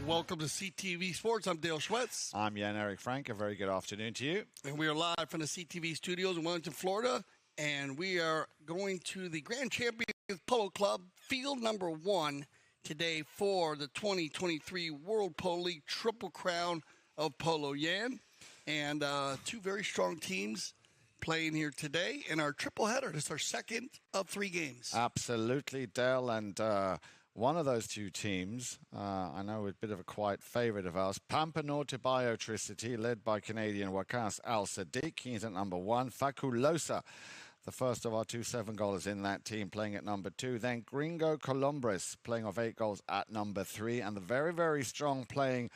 Welcome to CTV Sports. I'm Dale Schwetz. I'm Jan-Erik Frank. A very good afternoon to you. And we are live from the CTV studios in Wellington, Florida. And we are going to the Grand Champions Polo Club, field number 1 today for the 2023 World Polo League Triple Crown of Polo, Jan. And two very strong teams playing here today in our triple header. This is our second of 3 games. Absolutely, Dale. And one of those two teams, I know a bit of a quiet favourite of ours, Pampa Norte Biotricity, led by Canadian Chukkas Al-Sadiq. He's at number 1. Faculosa, the first of our 2 7-goalers in that team, playing at number 2. Then Gringo Colombres, playing off 8 goals at number 3. And the very, very strong playing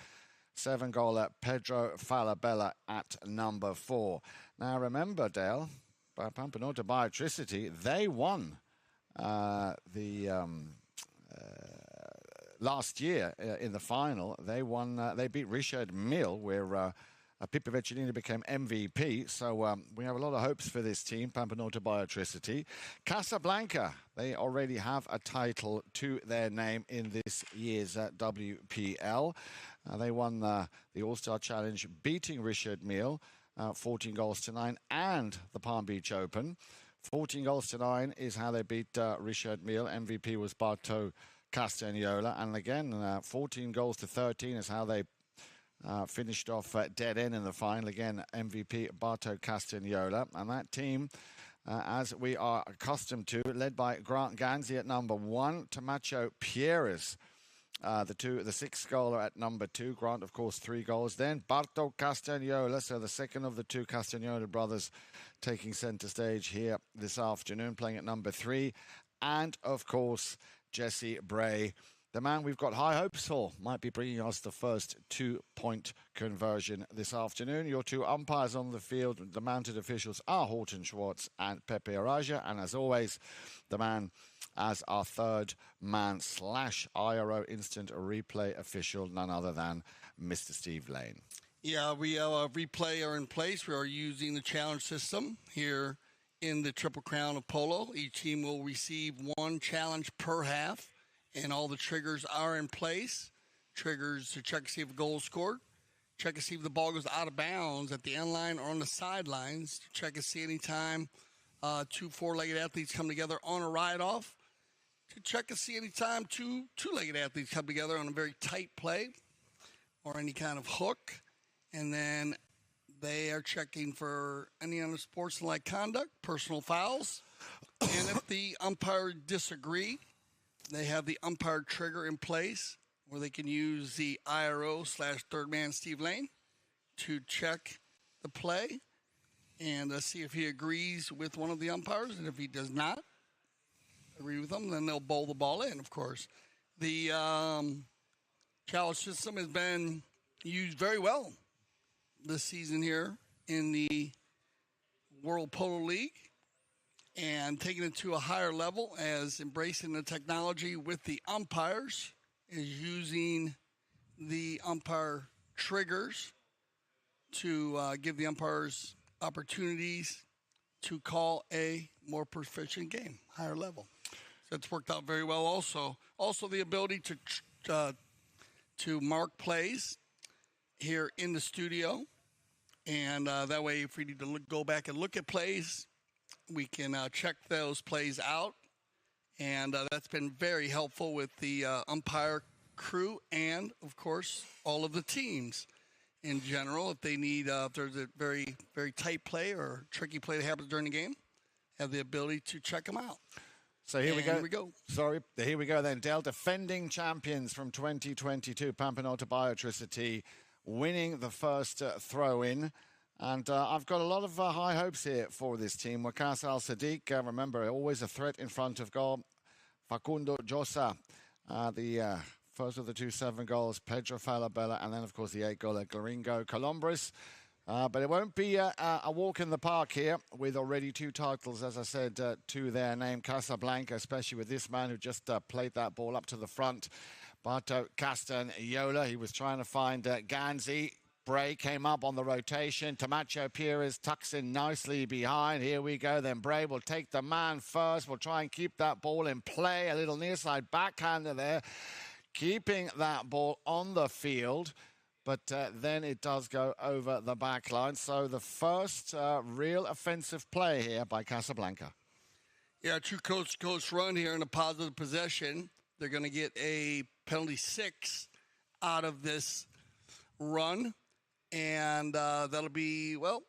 7-goaler Pedro Falabella at number 4. Now, remember, Dale, by Pampa Norte Biotricity, they won last year in the final. They won. They beat Richard Mille, where Pipo Vecellini became MVP. So we have a lot of hopes for this team, Pampa Norte Biotricity. Casablanca, they already have a title to their name in this year's WPL. They won the All-Star Challenge, beating Richard Mille 14 goals to 9, and the Palm Beach Open. 14 goals to 9 is how they beat Richard Mille. MVP was Barto Castagnola. And again, 14 goals to 13 is how they finished off dead end in the final. Again, MVP Barto Castagnola. And that team, as we are accustomed to, led by Grant Ganzi at number 1, Tamacho Pierres, the 6-goaler at number 2. Grant, of course, 3 goals. Then Barto Castagnola, so the second of the 2 Castagnola brothers taking centre stage here this afternoon, playing at number 3. And, of course, Jesse Bray, the man we've got high hopes for, might be bringing us the first 2-point conversion this afternoon. Your 2 umpires on the field, the mounted officials, are Horton Schwartz and Pepe Araja. And as always, the man as our third man / IRO instant replay official, none other than Mr. Steve Lane. Yeah, we have a replay are in place. We are using the challenge system here in the Triple Crown of Polo. Each team will receive 1 challenge per half, and all the triggers are in place. Triggers to check to see if a goal is scored, check to see if the ball goes out of bounds at the end line or on the sidelines, check to see any time 2 4-legged athletes come together on a ride-off, to check to see any time 2 2-legged athletes come together on a very tight play or any kind of hook. And then they are checking for any unsportsmanlike conduct, personal fouls. And if the umpire disagree, they have the umpire trigger in place where they can use the IRO / third man Steve Lane to check the play and see if he agrees with one of the umpires. And if he does not agree with them, then they'll bowl the ball in, of course. The challenge system has been used very well this season here in the World Polo League, and taking it to a higher level as embracing the technology with the umpires is using the umpire triggers to give the umpires opportunities to call a more proficient game, higher level. So that's worked out very well also. Also the ability to mark plays here in the studio. And that way, if we need to go back and look at plays, we can check those plays out. And that's been very helpful with the umpire crew and, of course, all of the teams in general. If they need, if there's a very, very tight play or tricky play that happens during the game, have the ability to check them out. So here we go. Sorry, here we go then. Dale, defending champions from 2022, Pampa Norte Biotricity, winning the first throw-in. And I've got a lot of high hopes here for this team. Chukkas Al-Sadiq, remember, always a threat in front of goal. Facundo Josa, the first of the 2 7-goals. Pedro Falabella, and then, of course, the 8-goaler Gringo Colombres. But it won't be a walk in the park here, with already 2 titles, as I said, to their name. Casablanca, especially with this man who just played that ball up to the front. Barto Castagnola, he was trying to find Ganzi. Bray came up on the rotation. Tamacho Pierres tucks in nicely behind. Here we go. Then Bray will take the man first. We'll try and keep that ball in play. A little near side backhander there. keeping that ball on the field. But then it does go over the back line. So the first real offensive play here by Casablanca. Yeah, true coast-to-coast run here in a positive possession. They're going to get a penalty 6 out of this run. And that'll be, well,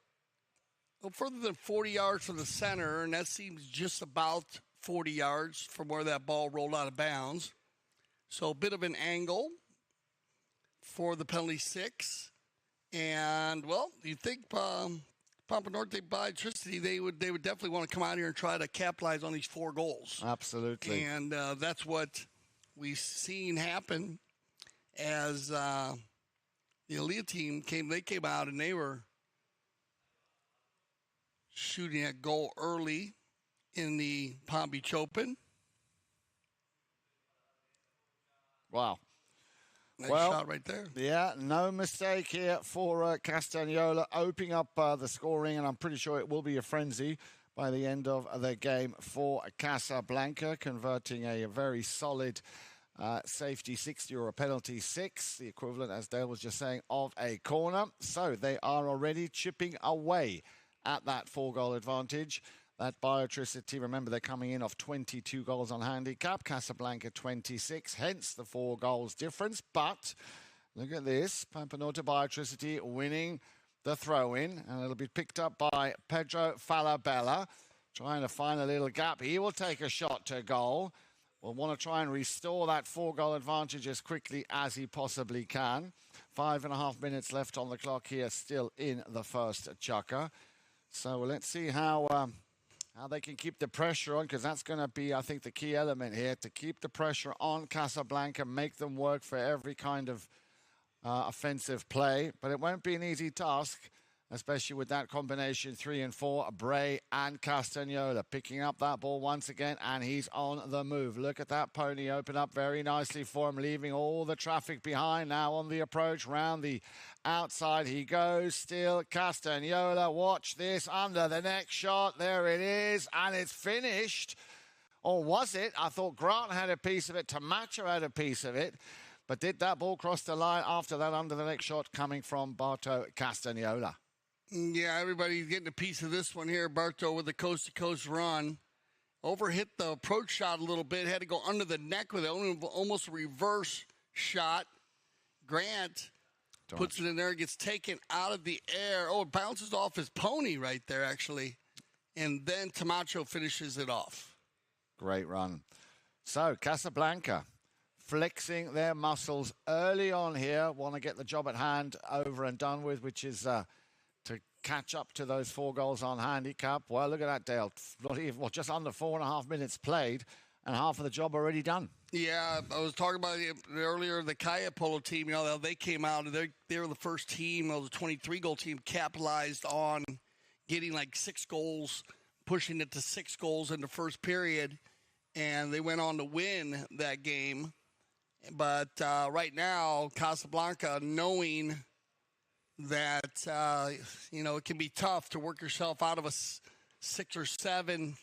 no further than 40 yards from the center. And that seems just about 40 yards from where that ball rolled out of bounds. So a bit of an angle for the penalty 6. And, well, you think Pampa Norte Biotricity, they would definitely want to come out here and try to capitalize on these 4 goals. Absolutely. And that's what we've seen happen as the Aaliyah team came out and they were shooting at goal early in the Palm Beach Open. Wow. Nice shot right there. Yeah, no mistake here for Castagnola opening up the scoring, and I'm pretty sure it will be a frenzy by the end of the game for Casablanca, converting a very solid safety 60 or a penalty 6, the equivalent, as Dale was just saying, of a corner. So they are already chipping away at that 4-goal advantage. That Biotricity, remember, they're coming in off 22 goals on handicap. Casablanca 26, hence the 4 goals difference. But look at this. Pampa Norte Biotricity winning the throw-in. And it'll be picked up by Pedro Falabella, trying to find a little gap. He will take a shot to goal. Will want to try and restore that 4-goal advantage as quickly as he possibly can. 5.5 minutes left on the clock here, still in the first Chukka. So let's see how they can keep the pressure on, because that's going to be, I think, the key element here, to keep the pressure on Casablanca, make them work for every kind of offensive play. But it won't be an easy task, especially with that combination 3 and 4, Bray and Castagnola picking up that ball once again, and he's on the move. Look at that pony open up very nicely for him, leaving all the traffic behind. Now on the approach, round the outside he goes, still Castagnola. Watch this, under the next shot. There it is, and it's finished. Or was it? I thought Grant had a piece of it, Tamacho had a piece of it. But did that ball cross the line after that under the next shot coming from Barto Castagnola? Yeah, everybody's getting a piece of this one here. Barto with the coast-to-coast run. Overhit the approach shot a little bit. Had to go under the neck with it. Almost a reverse shot. Grant puts it in there. Gets taken out of the air. Oh, it bounces off his pony right there, actually. And then Tamacho finishes it off. Great run. So, Casablanca flexing their muscles early on here. Want to get the job at hand over and done with, which is to catch up to those 4 goals on handicap. Well, look at that, Dale. Not even, just under 4.5 minutes played, and half of the job already done. Yeah, I was talking about it earlier, the Kaya Polo team. You know, they came out, and they were the first team, the 23-goal team, capitalized on getting like 6 goals, pushing it to 6 goals in the first period, and they went on to win that game. But right now, Casablanca, knowing that, it can be tough to work yourself out of a 6 or 7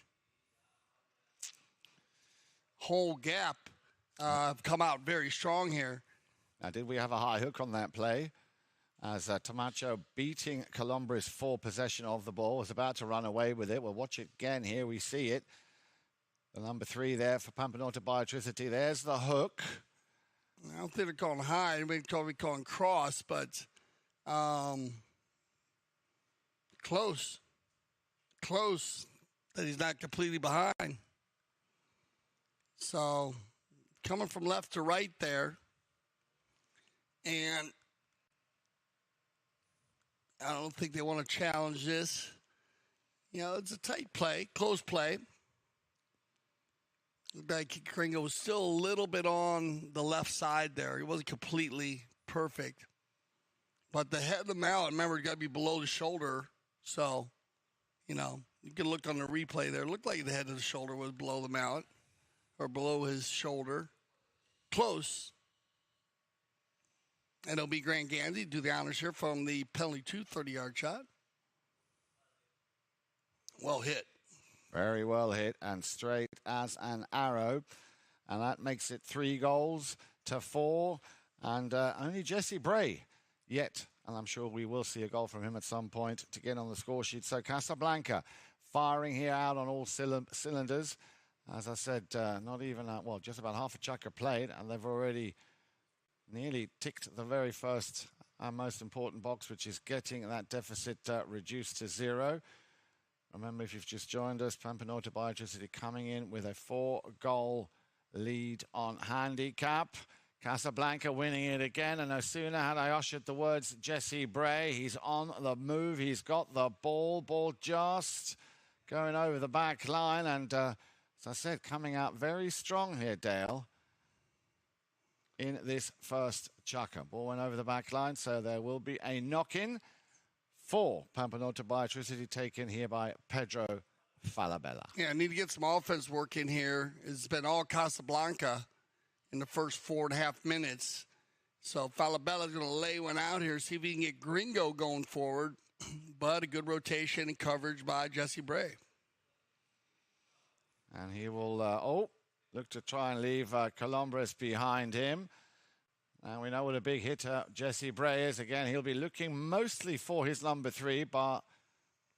whole gap, have come out very strong here. Now, did we have a high hook on that play? As Tamacho, beating Columbre's for possession of the ball, was about to run away with it. We'll watch it again here. We see it. The number 3 there for Pampa Norte Biotricity. There's the hook. I don't think they're calling high. They're probably calling cross, but close that he's not completely behind. So coming from left to right there, and I don't think they want to challenge this. It's a tight play, close play. Like Kringo was still a little bit on the left side there. He wasn't completely perfect. But the head of the mallet, remember, got to be below the shoulder. So, you can look on the replay there. It looked like the head of the shoulder was below the mallet or below his shoulder. Close. And it'll be Grant Gandy do the honors here from the penalty 2 30-yard shot. Well hit. Very well hit and straight as an arrow. And that makes it 3 goals to 4. And only Jesse Bray yet, and I'm sure we will see a goal from him at some point to get on the score sheet. So Casablanca firing here out on all cylinders. As I said, not even, well, just about half a chukka played, and they've already nearly ticked the very first and most important box, which is getting that deficit reduced to 0. Remember, if you've just joined us, Pampa Norte Biotricity coming in with a 4-goal lead on handicap. Casablanca winning it again, and no sooner had I ushered the words Jesse Bray. He's on the move. He's got the ball just going over the back line, and as I said, coming out very strong here, Dale, in this first chukka. Ball went over the back line, so there will be a knock-in for Pampa Norte Biotricity, taken here by Pedro Falabella. Yeah, I need to get some offense work in here. It's been all Casablanca in the first 4.5 minutes. So Falabella's going to lay one out here, see if he can get Gringo going forward. But a good rotation and coverage by Jesse Bray. And he will, look to try and leave Colombres behind him. And we know what a big hitter Jesse Bray is. Again, he'll be looking mostly for his number 3, Barto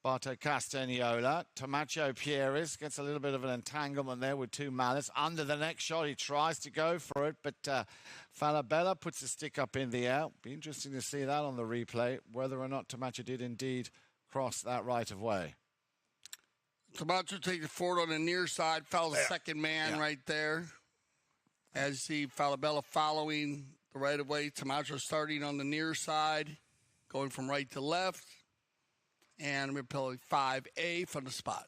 Castagnola. Tomacho Pieris gets a little bit of an entanglement there with 2 mallets. Under the next shot, he tries to go for it, but Falabella puts a stick up in the air. Be interesting to see that on the replay, whether or not Tomacho did indeed cross that right of way. Tomacho takes it forward on the near side, fouls the second man right there. As you see, Falabella following the right of way. Tomacho starting on the near side, going from right to left. And we're playing 5A from the spot.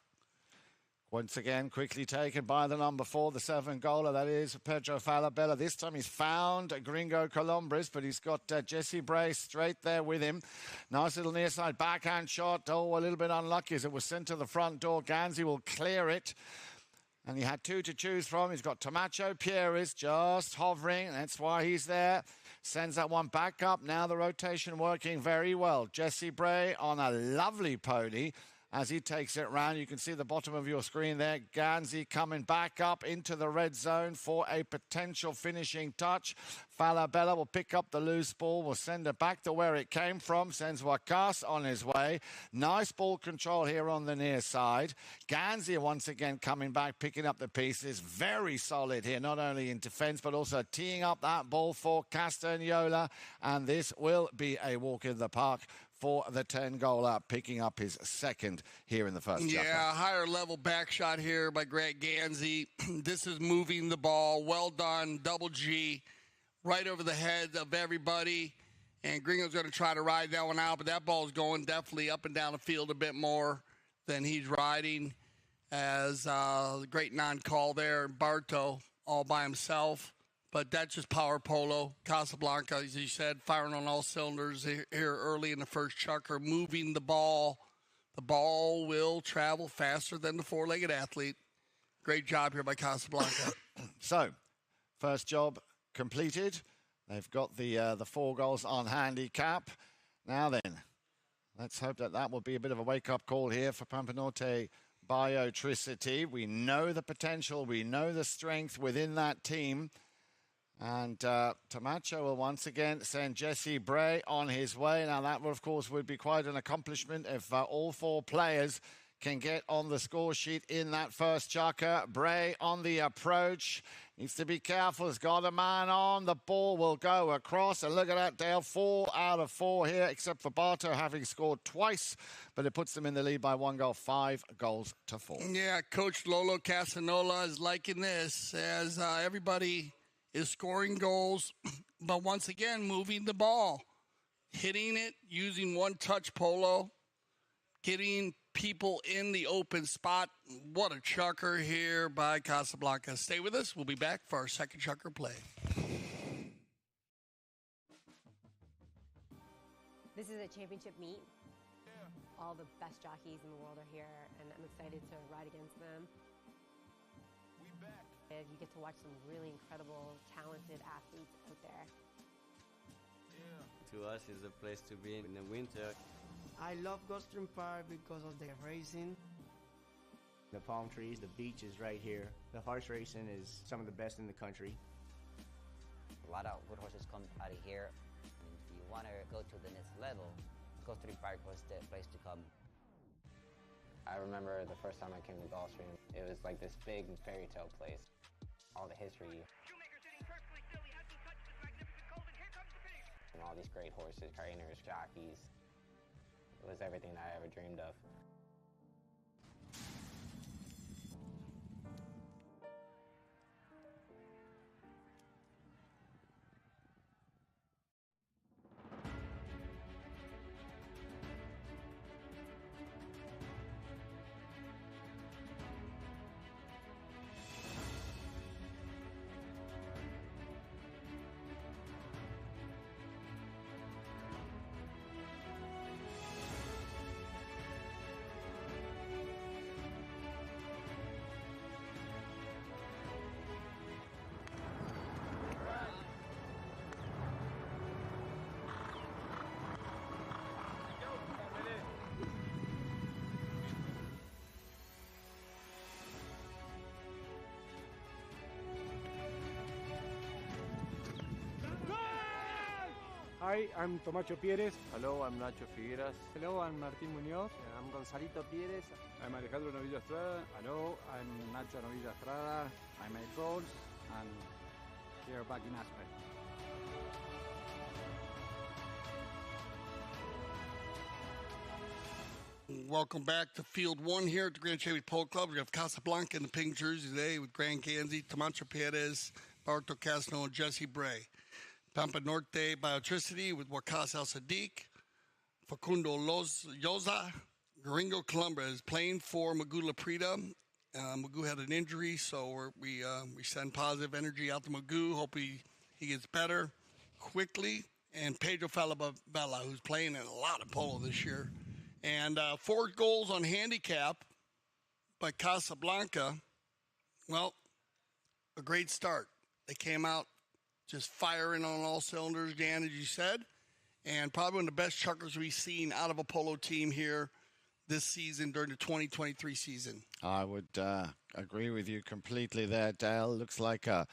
Once again, quickly taken by the number 4, the 7-goaler. That is Pedro Falabella. This time he's found Gringo Colombres, but he's got Jesse Bray straight there with him. Nice little near side backhand shot. Oh, a little bit unlucky as it was sent to the front door. Ganzi will clear it. And he had 2 to choose from. He's got Tomacho Pieris just hovering. That's why he's there. Sends that one back up. Now the rotation working very well. Jesse Bray on a lovely pony as he takes it round. You can see the bottom of your screen there. Ganzi coming back up into the red zone for a potential finishing touch. Falabella will pick up the loose ball, will send it back to where it came from, sends Wakas on his way. Nice ball control here on the near side. Ganzi once again coming back, picking up the pieces. Very solid here, not only in defense, but also teeing up that ball for Castagnola. And this will be a walk in the park for the 10-goaler, picking up his second here in the first chapter. Yeah, higher level back shot here by Grant Ganzi. This is moving the ball. Well done, double G, right over the head of everybody. And Gringo's going to try to ride that one out, but that ball's going definitely up and down the field a bit more than he's riding. As the great non-call there, Barto all by himself. But that's just power polo. Casablanca, as you said, firing on all cylinders here early in the first chukka, moving the ball. The ball will travel faster than the 4-legged athlete. Great job here by Casablanca. So, first job completed. They've got the 4 goals on handicap. Now then, let's hope that will be a bit of a wake-up call here for Pampa Norte Biotricity. We know the potential. We know the strength within that team. And Tomacho will once again send Jesse Bray on his way. Now, that, of course, would be quite an accomplishment if all 4 players can get on the score sheet in that first chukka. Bray on the approach. Needs to be careful. He's got a man on. The ball will go across. And look at that, Dale. 4 out of 4 here, except for Barto having scored twice. But it puts them in the lead by 1 goal, 5 goals to 4. Yeah, Coach Lolo Casanola is liking this as everybody is scoring goals, but once again, moving the ball, hitting it, using one-touch polo, getting people in the open spot. What a chukker here by Casablanca. Stay with us. We'll be back for our second chukker play. This is a championship meet. All the best jockeys in the world are here, and I'm excited to ride against them. You get to watch some really incredible, talented athletes out there. To us, it's a place to be in the winter. I love Gulfstream Park because of the racing. The palm trees, the beach is right here. The horse racing is some of the best in the country. A lot of good horses come out of here. And if you want to go to the next level, Gulfstream Park was the place to come. I remember the first time I came to Gulfstream, it was like this big fairy tale place. All the history. And all these great horses, trainers, jockeys. It was everything that I ever dreamed of. Hi, I'm Tomacho Pieres. Hello, I'm Nacho Figueras. Hello, I'm Martín Muñoz. I'm Gonzalito Pires. I'm Alejandro Novillo Estrada. Hello, I'm Nacho Novillo Estrada. I'm Ed Rolls, and here back in Aspen. Welcome back to Field 1 here at the Grand Chevy Polo Club. We have Casablanca in the pink jersey today with Gran Ganzi, Tomacho Perez, Barto Casno, and Jesse Bray. Pampa Norte Biotricity with Wakas Al Sadiq, Facundo Yoza, Gringo Columbia is playing for Magoo Laprida. Magoo had an injury, so we send positive energy out to Magoo. Hope he gets better quickly. And Pedro Falabella, who's playing in a lot of polo this year. And 4 goals on handicap by Casablanca. Well, a great start. They came out just firing on all cylinders, Dan, as you said, and probably one of the best chuckers we've seen out of a polo team here this season during the 2023 season. I would agree with you completely there, Dale. Looks like a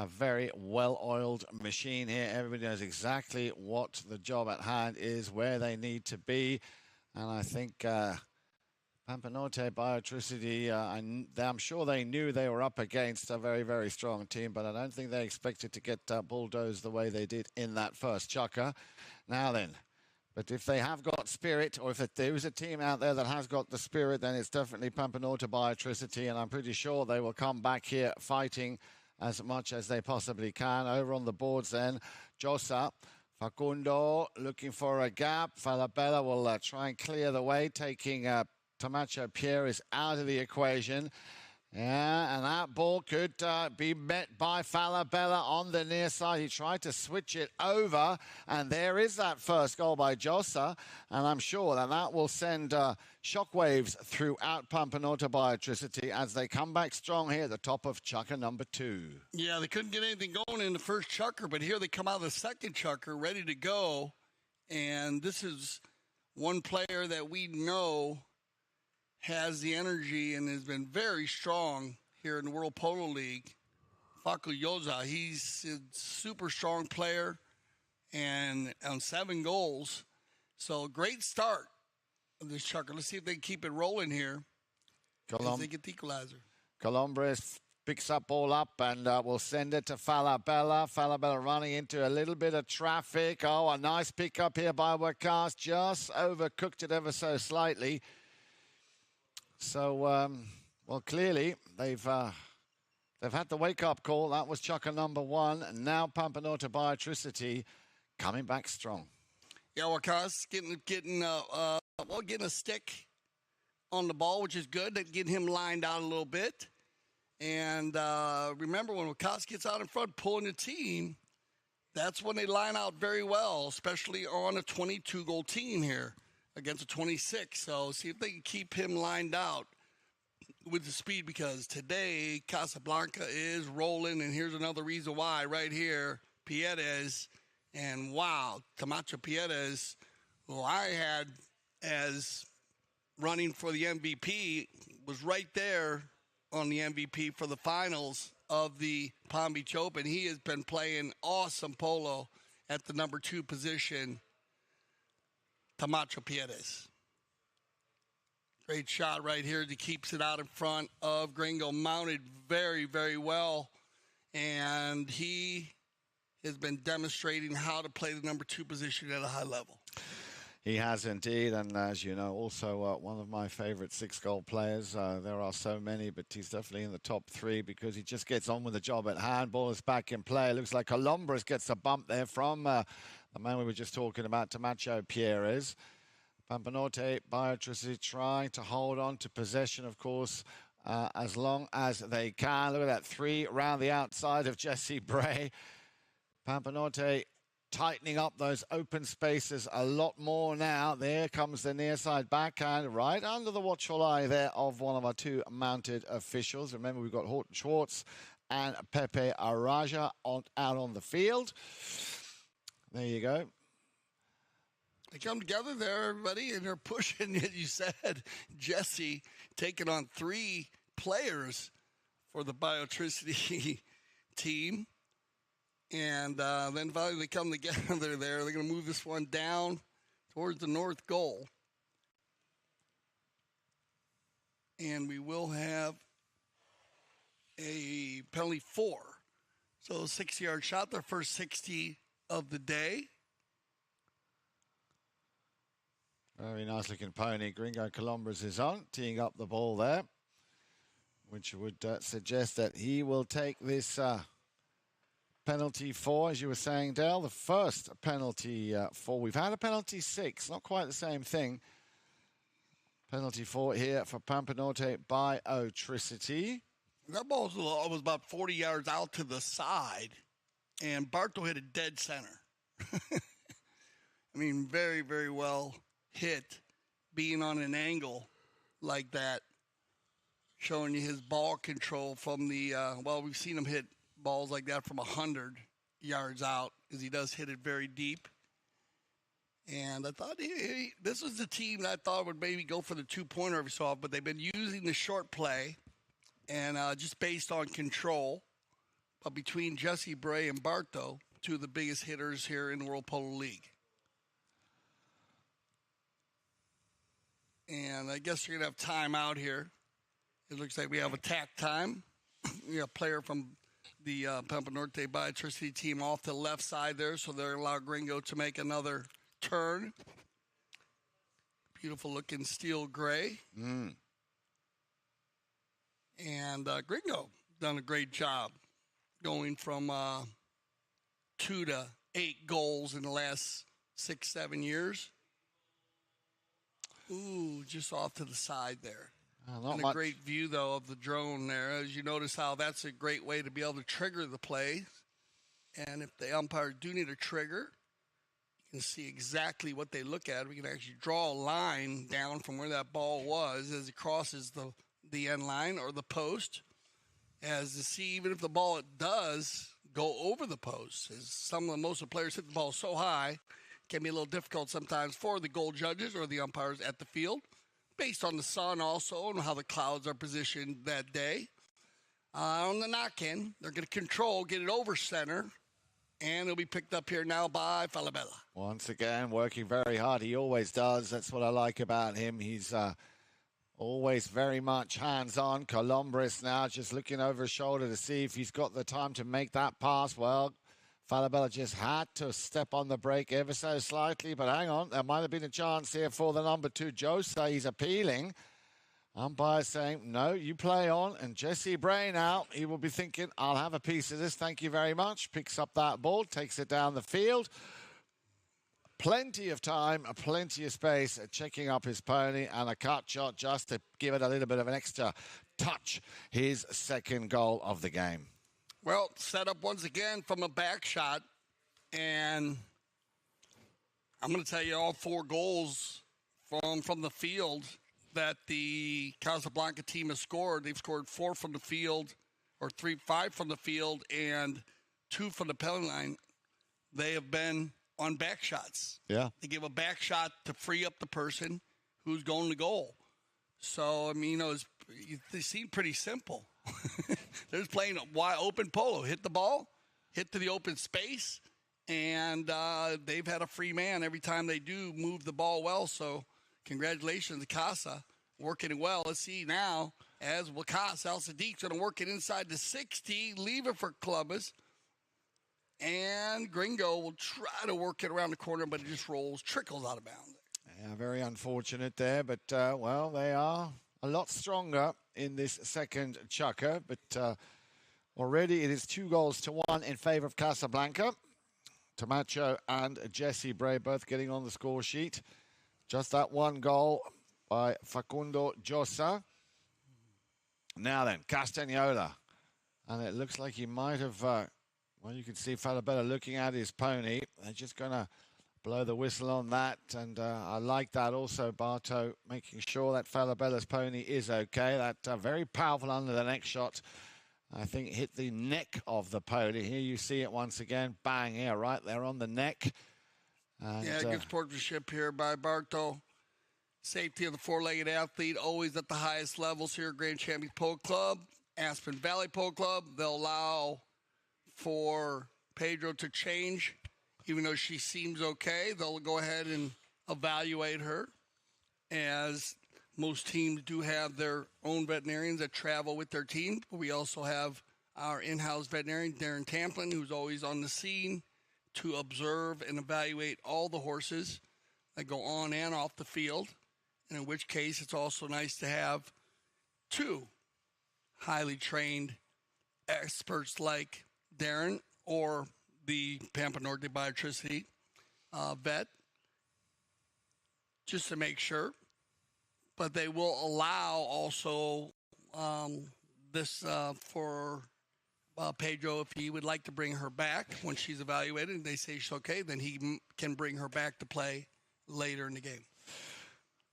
very well-oiled machine here. Everybody knows exactly what the job at hand is, where they need to be, and I think Pampa Norte Biotricity, I'm sure they knew they were up against a very, very strong team, but I don't think they expected to get bulldozed the way they did in that first Chukka. Now then, but if they have got spirit, or if there is a team out there that has got the spirit, then it's definitely Pampa Norte Biotricity, and I'm pretty sure they will come back here fighting as much as they possibly can. Over on the boards then, Josa, Facundo looking for a gap. Falabella will try and clear the way, taking Tomacho Pierre is out of the equation. Yeah, and that ball could be met by Falabella on the near side. He tried to switch it over, and there is that first goal by Josa, and I'm sure that will send shockwaves throughout Pampa Norte Biotricity as they come back strong here at the top of Chukka number 2. Yeah, they couldn't get anything going in the first chukker, but here they come out of the second chukker ready to go, and this is one player that we know has the energy and has been very strong here in the World Polo League. Facu Yoza, he's a super strong player and on 7 goals. So great start of this chukker. Let's see if they can keep it rolling here as they get the equalizer. Colombres picks up ball up and will send it to Falabella. Falabella running into a little bit of traffic. Oh, a nice pick up here by Wakas. Just overcooked it ever so slightly. So, well, clearly they've had the wake-up call. That was Chukka number 1. And now Pampa Norte Biotricity coming back strong. Yeah, Wakas getting a stick on the ball, which is good. They're getting him lined out a little bit. And remember, when Wakas gets out in front pulling the team, that's when they line out very well, especially on a 22-goal team here against a 26. So see if they can keep him lined out with the speed, because today Casablanca is rolling, and here's another reason why right here. Pierez, and wow, Tomacho Pierez, who I had as running for the MVP, was right there on the MVP for the finals of the Palm Beach Open. He has been playing awesome polo at the number 2 position, Camacho Pierres. Great shot right here. He keeps it out in front of Gringo, mounted very, very well. And he has been demonstrating how to play the number 2 position at a high level. He has indeed, and as you know, also one of my favorite 6-goal players. There are so many, but he's definitely in the top 3 because he just gets on with the job at hand. Ball is back in play. It looks like Colombres gets a bump there from the man we were just talking about, Camacho Pierres. Pampa Norte, Biotricity trying to hold on to possession, of course, as long as they can. Look at that 3 round the outside of Jesse Bray. Pampa Norte tightening up those open spaces a lot more now. There comes the near side backhand right under the watchful eye there of one of our 2 mounted officials. Remember, we've got Horton Schwartz and Pepe Araja out on the field. There you go. They come together there, everybody, and they're pushing, as you said, Jesse taking on 3 players for the Biotricity team. And then finally they come together there. They're going to move this one down towards the north goal. And we will have a penalty 4. So 60-yard shot, their first 60 of the day. Very nice looking pony. Gringo Colombres is on, teeing up the ball there, which would suggest that he will take this penalty 4, as you were saying, Dale. The first penalty 4. We've had a penalty 6, not quite the same thing. Penalty 4 here for Pampa Norte Biotricity. That ball was about 40 yards out to the side, and Barto hit a dead center. I mean, very, very well hit, being on an angle like that, showing you his ball control from the, we've seen him hit balls like that from 100 yards out, because he does hit it very deep. And I thought this was the team that I thought would maybe go for the 2-pointer every so often, but they've been using the short play and just based on control. But between Jesse Bray and Barto, 2 of the biggest hitters here in the World Polo League. And I guess you're going to have time out here. It looks like we have attack time. We have a player from the Pampa Norte Biotricity team off the left side there, so they're going to allow Gringo to make another turn. Beautiful looking steel gray. And Gringo done a great job going from 2 to 8 goals in the last 6-7 years. Ooh, just off to the side there. And a great view, though, of the drone there. As you notice how that's a great way to be able to trigger the play. And if the umpire do need a trigger, you can see exactly what they look at. We can actually draw a line down from where that ball was as it crosses the end line or the post, as to see even if the ball does go over the post. As most of the players hit the ball so high, it can be a little difficult sometimes for the goal judges or the umpires at the field, based on the sun also and how the clouds are positioned that day. On the knock-in, they're going to control, get it over center, and it'll be picked up here now by Falabella. Once again, working very hard. He always does. That's what I like about him. He's always very much hands-on. Colombres now just looking over his shoulder to see if he's got the time to make that pass. Well, Falabella just had to step on the brake ever so slightly, but hang on, there might have been a chance here for the number 2, Jose. He's appealing. Umpire saying, no, you play on. And Jesse Bray now, he will be thinking, I'll have a piece of this, thank you very much. Picks up that ball, takes it down the field. Plenty of time, plenty of space, checking up his pony, and a cut shot just to give it a little bit of an extra touch. His second goal of the game. Well, set up once again from a back shot, and I'm going to tell you all 4 goals from the field that the Casablanca team has scored. They've scored 4 from the field, or 5 from the field, and 2 from the penalty line. They have been on back shots. Yeah. They give a back shot to free up the person who's going to goal. So, I mean, they seem pretty simple. They're just playing wide open polo. Hit the ball, hit to the open space, and they've had a free man every time they do move the ball well. So congratulations to Casa, working it well. Let's see now as Wakas Al Sadiq's going to work it inside the 60, leave it for Columbus. And Gringo will try to work it around the corner, but it just trickles out of bounds. Yeah, very unfortunate there, but, well, they are a lot stronger in this second Chukka, but already it is 2-1 in favor of Casablanca. Tamacho and Jesse Bray both getting on the score sheet. Just that one goal by Facundo Josa. Now then, Castagnola. And it looks like he might have, well, you can see Falabella looking at his pony. They're just going to blow the whistle on that. And I like that also, Barto, making sure that Falabella's pony is okay. That very powerful under the neck shot, I think, hit the neck of the pony. Here you see it once again. Bang, yeah, right there on the neck. And, yeah, good sportsmanship here by Barto. Safety of the four-legged athlete, always at the highest levels here at Grand Champions Polo Club. Aspen Valley Polo Club, they'll allow for Pedro to change. Even though she seems okay, they'll go ahead and evaluate her, as most teams do have their own veterinarians that travel with their team. We also have our in-house veterinarian, Darren Tamplin, who's always on the scene to observe and evaluate all the horses that go on and off the field, and in which case it's also nice to have two highly trained experts like Darren or the Pampa Norte Biotricity vet, just to make sure. But they will allow also this for Pedro, if he would like to bring her back when she's evaluated and they say she's okay, then he can bring her back to play later in the game.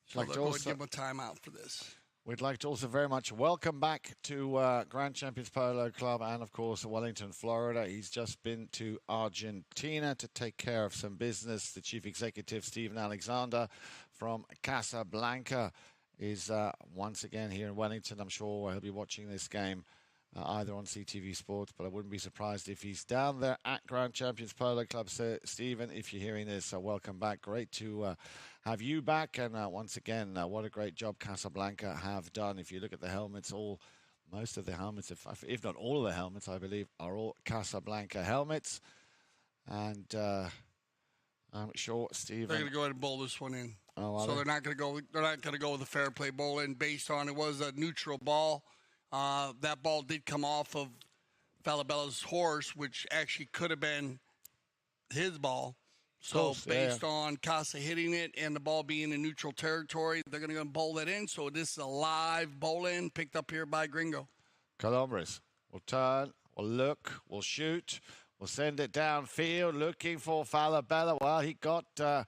So they'll go and give him a timeout for this. We'd like to also very much welcome back to Grand Champions Polo Club and, of course, Wellington, Florida. He's just been to Argentina to take care of some business. The chief executive, Stephen Alexander from Casablanca, is once again here in Wellington. I'm sure he'll be watching this game either on CTV Sports, but I wouldn't be surprised if he's down there at Grand Champions Polo Club. So, Stephen, if you're hearing this, welcome back. Great to have you back. And once again, what a great job Casablanca have done. If you look at the helmets, most of the helmets, if not all of the helmets, I believe, are all Casablanca helmets. And I'm sure Stephen, they're going to go ahead and bowl this one in. Oh, so they're not going to go. They're not going to go with a fair play bowl in, based on it was a neutral ball. That ball did come off of Falabella's horse, which actually could have been his ball. So based on Casa hitting it and the ball being in neutral territory, they're going to bowl that in. So this is a live bowl-in picked up here by Gringo. Columbus will turn, will look, will shoot, will send it downfield, looking for Falabella. Well, he got a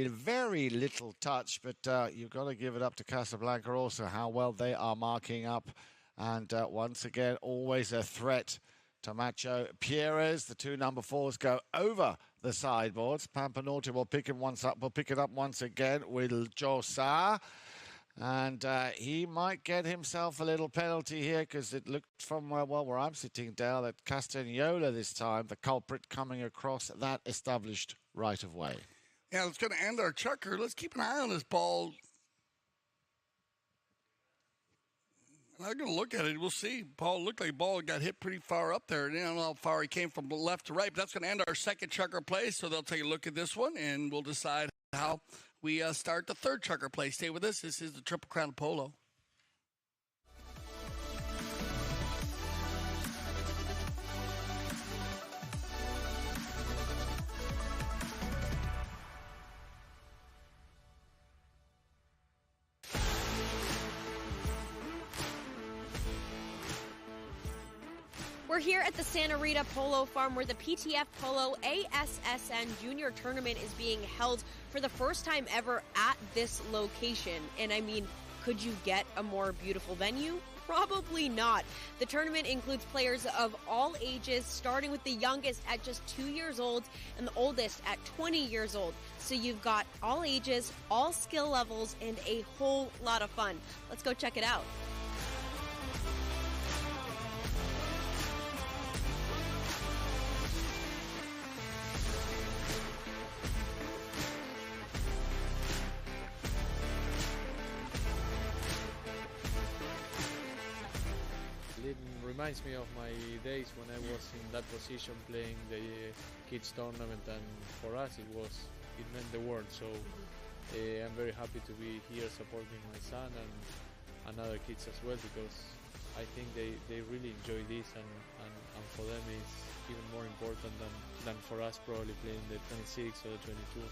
very little touch, but you've got to give it up to Casablanca also, how well they are marking up. And once again, always a threat. Tamacho Pierres, the two number 4s go over the sideboards. Pampa Norte will pick it up once again with Josa. And he might get himself a little penalty here, because it looked from where I'm sitting, Dale, that Castagnola this time, the culprit, coming across that established right of way. Yeah, it's going to end our chukker. Let's keep an eye on this ball. I'm going to look at it. We'll see. Paul looked like the ball got hit pretty far up there. I don't know how far he came from left to right, but that's going to end our second chukker play. So they'll take a look at this one, and we'll decide how we start the third chukker play. Stay with us. This is the Triple Crown of Polo. We're here at the Santa Rita Polo Farm, where the PTF Polo ASSN Junior Tournament is being held for the first time ever at this location. And I mean, could you get a more beautiful venue? Probably not. The tournament includes players of all ages, starting with the youngest at just 2 years old and the oldest at 20 years old. So you've got all ages, all skill levels, and a whole lot of fun. Let's go check it out. reminds me of my days when I was in that position playing the kids tournament, and for us it meant the world. So I'm very happy to be here supporting my son and other kids as well, because I think they really enjoy this, and for them it's even more important than for us probably playing the 26 or the 22.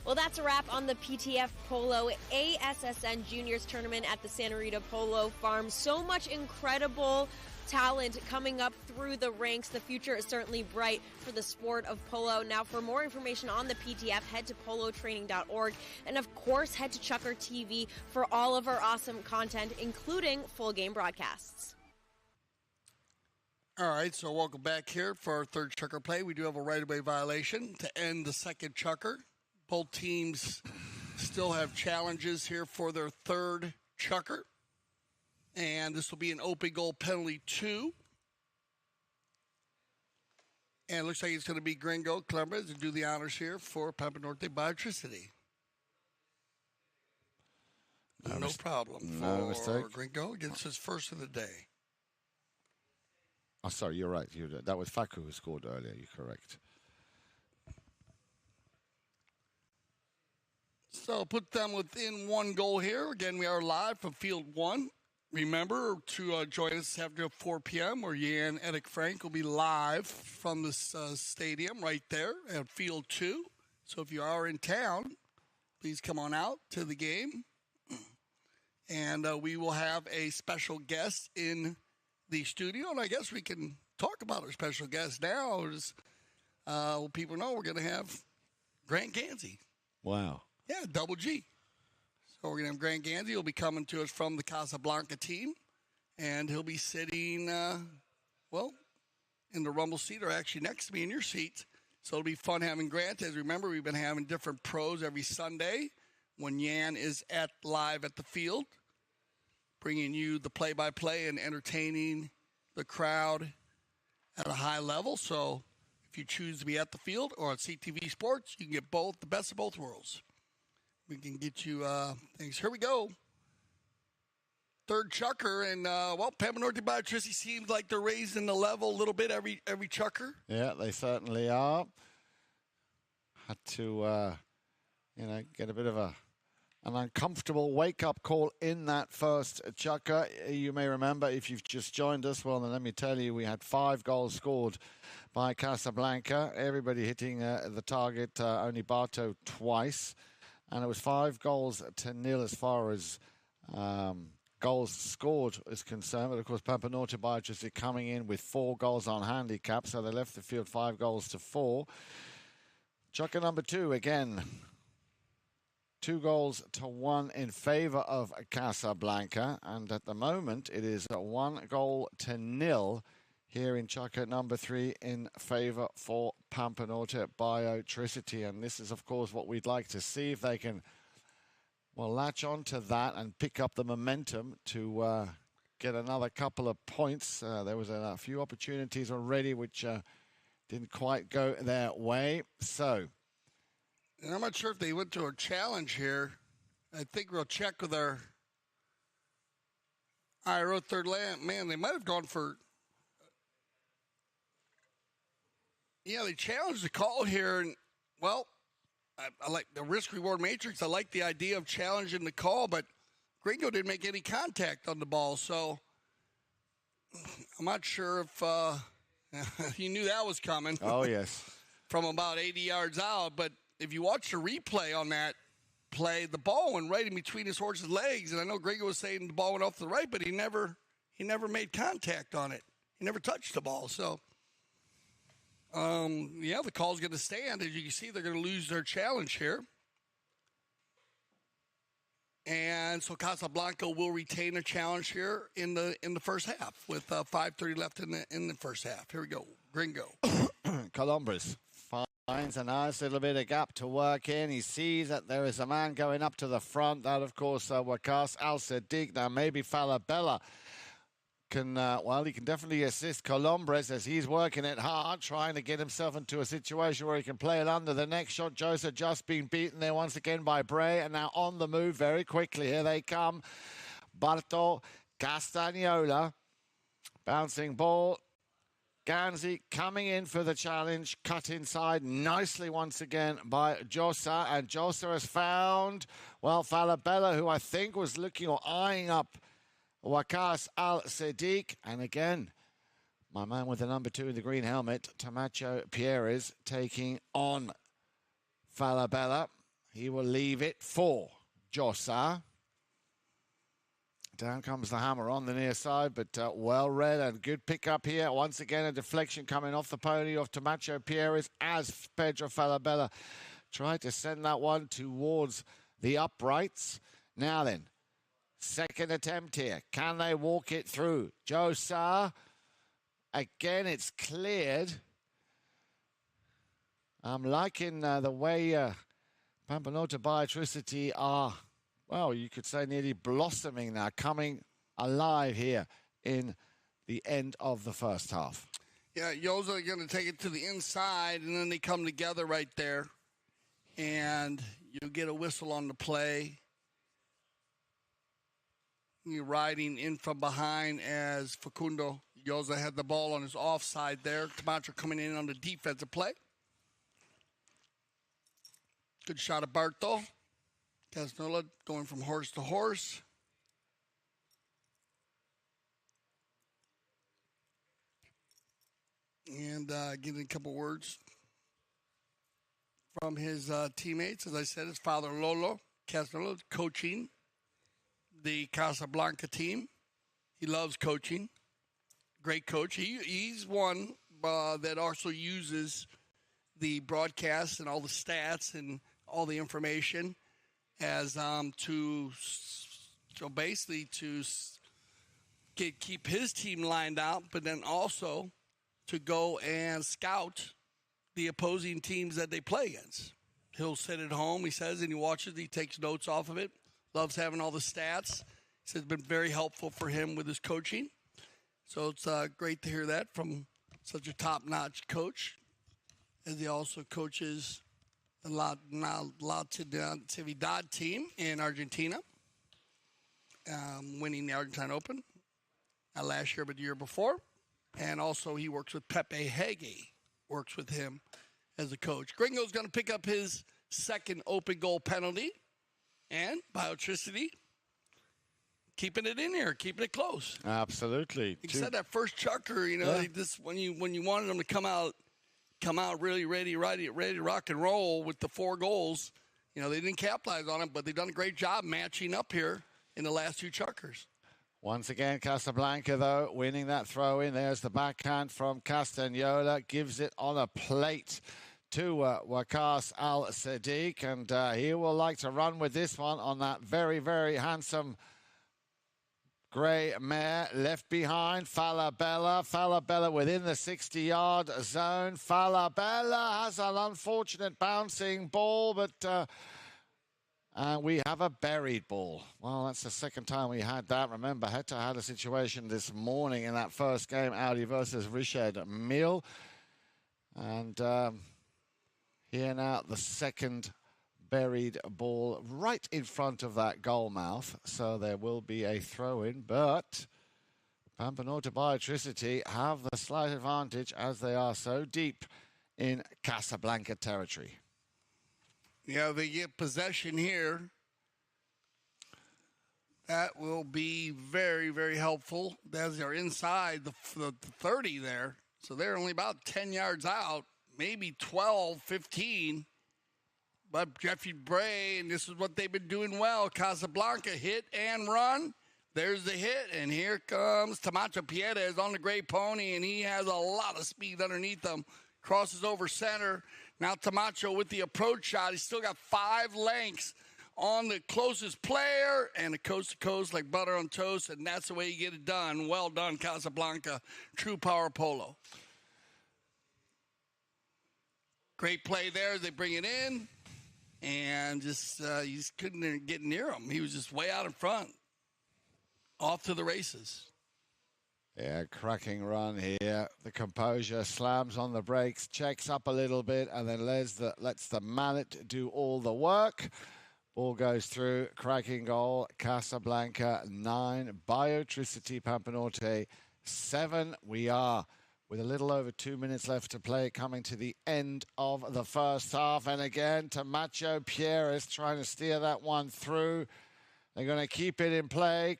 Well, that's a wrap on the PTF Polo ASSN Juniors Tournament at the Santa Rita Polo Farm. So much incredible talent coming up through the ranks. The future is certainly bright for the sport of polo. Now, for more information on the PTF, head to polotraining.org. And, of course, head to Chukka TV for all of our awesome content, including full game broadcasts. All right, so welcome back here for our third Chukka play. We do have a right-of-way violation to end the second Chukka. Both teams still have challenges here for their third Chukka. And this will be an open goal penalty 2. And it looks like it's going to be Gringo Columbus to do the honors here for Pampa Norte Biotricity. No problem No for mistake. Gringo. Gets his first of the day. Oh, sorry, you're right. That was Faku who scored earlier. You're correct. So put them within 1 goal here. Again, we are live from Field 1. Remember to join us after 4 p.m. where Jan Edik Frank will be live from this stadium right there at Field 2. So if you are in town, please come on out to the game. And we will have a special guest in the studio. And I guess we can talk about our special guest now. As people know, we're going to have Grant Gansey. Wow. Yeah, double G. So we're going to have Grant Gansey. He'll be coming to us from the Casablanca team. And he'll be sitting, in the rumble seat, or actually next to me in your seat. So it'll be fun having Grant. As remember, we've been having different pros every Sunday when Jan is live at the field, bringing you the play-by-play and entertaining the crowd at a high level. So if you choose to be at the field or on CTV Sports, you can get both, the best of both worlds. We can get you things. Here we go. Third Chukka, and Pampa Norte Biotricity seems like they're raising the level a little bit every Chukka. Yeah, they certainly are. Had to, get a bit of an uncomfortable wake-up call in that first Chukka. You may remember, if you've just joined us, well, then let me tell you, we had 5 goals scored by Casablanca. Everybody hitting the target, only Barto twice. And it was 5-0 as far as goals scored is concerned. But, of course, Pampa Norte Biotricity coming in with 4 goals on handicap. So they left the field 5-4. Chukka number 2, again, 2-1 in favor of Casablanca. And at the moment, it is 1-0 here in Chukka number 3 in favor for Pampa Norte Biotricity. And this is, of course, what we'd like to see, if they can, latch on to that and pick up the momentum to get another couple of points. There was a few opportunities already which didn't quite go their way. So, and I'm not sure if they went to a challenge here. I think we'll check with our IRO third man. They might have gone for... Yeah, they challenged the call here, and, I like the risk-reward matrix. I like the idea of challenging the call, but Gringo didn't make any contact on the ball, so I'm not sure if he knew that was coming. Oh, yes. From about 80 yards out, but if you watch the replay on that play, the ball went right in between his horse's legs, and I know Gringo was saying the ball went off to the right, but he never made contact on it. He never touched the ball, so... the call's going to stand. As you can see, they're going to lose their challenge here. And so Casablanca will retain a challenge here in the first half with 5:30 left in the first half. Here we go. Gringo. Columbus finds a nice little bit of gap to work in. He sees that there is a man going up to the front. That, of course, Wakas Al-Sadiq. Now, maybe Falabella can, well, he can definitely assist Colombres as he's working it hard, trying to get himself into a situation where he can play it under. The next shot, Josa just been beaten there once again by Bray, and now on the move very quickly. Here they come. Barto Castagnola, bouncing ball. Ganzi coming in for the challenge, cut inside nicely once again by Josa, and Josa has found, well, Falabella, who I think was looking or eyeing up Waqas Al-Siddiq, and again, my man with the number 2 in the green helmet, Tamacho Pierres, taking on Falabella. He will leave it for Josa. Down comes the hammer on the near side, but well read and good pick up here. Once again, a deflection coming off the pony of Tamacho Pierres as Pedro Falabella tried to send that one towards the uprights. Now then, second attempt here. Can they walk it through? Josa. Again, it's cleared. I'm liking the way Pampa Norte Biotricity are, well, you could say nearly blossoming now, coming alive here in the end of the first half. Yeah, Josa going to take it to the inside, and then they come together right there. And you get a whistle on the play. You're riding in from behind as Facundo Josa had the ball on his offside there. Camacho coming in on the defensive play. Good shot of Barto. Casnola going from horse to horse. And getting a couple words from his teammates. As I said, his father, Lolo Casnola, coaching the Casablanca team. He loves coaching. Great coach. He's one that also uses the broadcast and all the stats and all the information as to keep his team lined out, but then also to go and scout the opposing teams that they play against. He'll sit at home, he says, and he watches, he takes notes off of it. Loves having all the stats. He says it's been very helpful for him with his coaching. So it's great to hear that from such a top-notch coach, as he also coaches the La Natividad team in Argentina, winning the Argentine Open, not last year but the year before. And also he works with Pepe Hege, works with him as a coach. Gringo's going to pick up his second open goal penalty, and Biotricity keeping it in here, keeping it close. Absolutely. He said that first chucker, you know, Yeah. when you wanted them to come out really ready to rock and roll with the 4 goals. You know, they didn't capitalize on it, but they've done a great job matching up here in the last 2 chuckers. Once again, Casablanca, though, winning that throw in. There's the backhand from Castagnola. Gives it on a plate to Waqas Al-Siddiq. And he will like to run with this one on that very, very handsome grey mare. Left behind, Falabella. Falabella within the 60-yard zone. Falabella has an unfortunate bouncing ball, but we have a buried ball. Well, that's the second time we had that. Remember, Heta had a situation this morning in that first game, Audi versus Richard Mille. And here now, the second buried ball right in front of that goal mouth. So there will be a throw-in, but Pampa Norte Biotricity have the slight advantage as they are so deep in Casablanca territory. Yeah, they get possession here. That will be very, very helpful as they're inside the 30 there. So they're only about 10 yards out, maybe 12, 15. But Jeffrey Bray, and this is what they've been doing well. Casablanca hit and run. There's the hit, and here comes Tamacho Pierres on the gray pony, and he has a lot of speed underneath him. Crosses over center. Now Tamacho with the approach shot. He's still got 5 lengths on the closest player, and a coast-to-coast like butter on toast, and that's the way you get it done. Well done, Casablanca. True power polo. Great play there as they bring it in, and just you just couldn't get near him. He was just way out in front. Off to the races. Yeah, cracking run here. The composure slams on the brakes, checks up a little bit, and then lets the mallet do all the work. Ball goes through, cracking goal. Casablanca 9, Biotricity Pampa Norte 7. We are with a little over 2 minutes left to play, coming to the end of the first half. And again, Tamacho Pierres trying to steer that one through. They're going to keep it in play.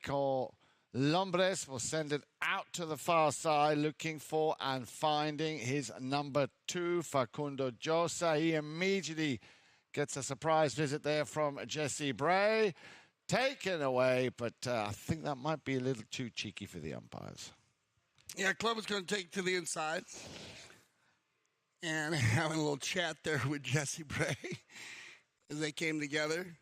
Lombres will send it out to the far side, looking for and finding his number 2, Facundo Josa. He immediately gets a surprise visit there from Jesse Bray. Taken away, but I think that might be a little too cheeky for the umpires. Yeah, Club is going to take to the inside. And having a little chat there with Jesse Bray as they came together.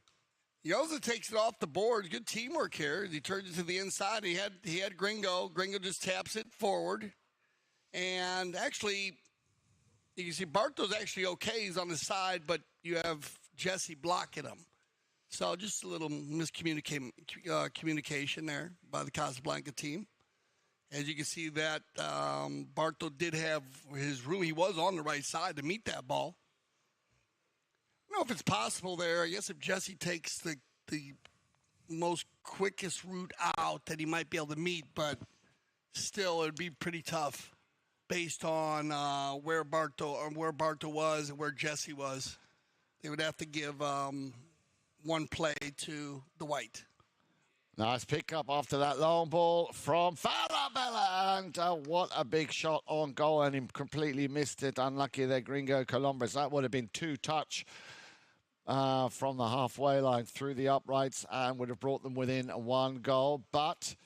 Yoza takes it off the board. Good teamwork here. He turns it to the inside. He had Gringo. Gringo just taps it forward. And actually, you can see Barto's actually okay. He's on the side, but you have Jesse blocking him. So just a little communication there by the Casablanca team. As you can see that Barto did have his room. He was on the right side to meet that ball. I don't know if it's possible there. I guess if Jesse takes the most quickest route out that he might be able to meet, but still it would be pretty tough based on where Barto was and where Jesse was. They would have to give one play to the white. Nice pickup after that long ball from Falabella, and what a big shot on goal, and he completely missed it. Unlucky there, Gringo Columbus. That would have been 2 touch from the halfway line through the uprights and would have brought them within 1 goal. But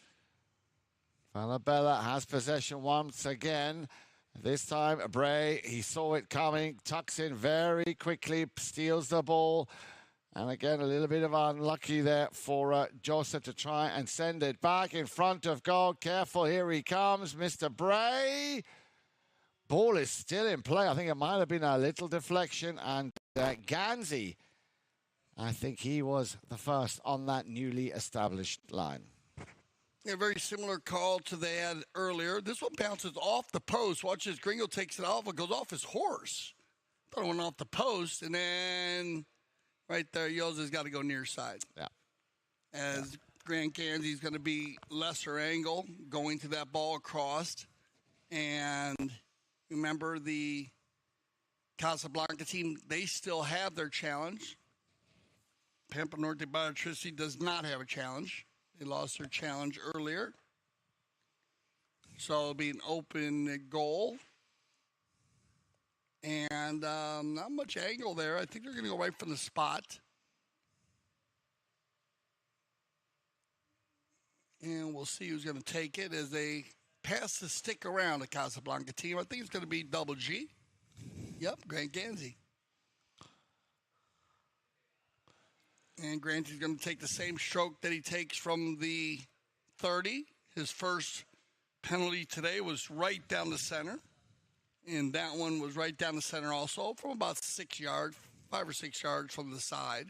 Falabella has possession once again. This time, Bray, he saw it coming, tucks in very quickly, steals the ball. And again, a little bit of unlucky there for Josa to try and send it back in front of goal. Careful, here he comes, Mr. Bray. Ball is still in play. I think it might have been a little deflection. And Ganzi, I think he was the first on that newly established line. A very similar call to they had earlier. This one bounces off the post. Watch this. Gringo takes it off. It goes off his horse. Thought it went off the post. And then right there, Yoza's got to go near side. Yeah. As Grant Ganzi's going to be lesser angle, going to that ball across. And remember the Casablanca team, they still have their challenge. Pampa Norte Biotricity does not have a challenge. They lost their challenge earlier. So it'll be an open goal. And not much angle there. I think they're going to go right from the spot. And we'll see who's going to take it as they pass the stick around the Casablanca team. I think it's going to be Double G. Yep, Grant Ganzi. And Grant is going to take the same stroke that he takes from the 30. His first penalty today was right down the center. And that one was right down the center also from about 6 yards, 5 or 6 yards from the side.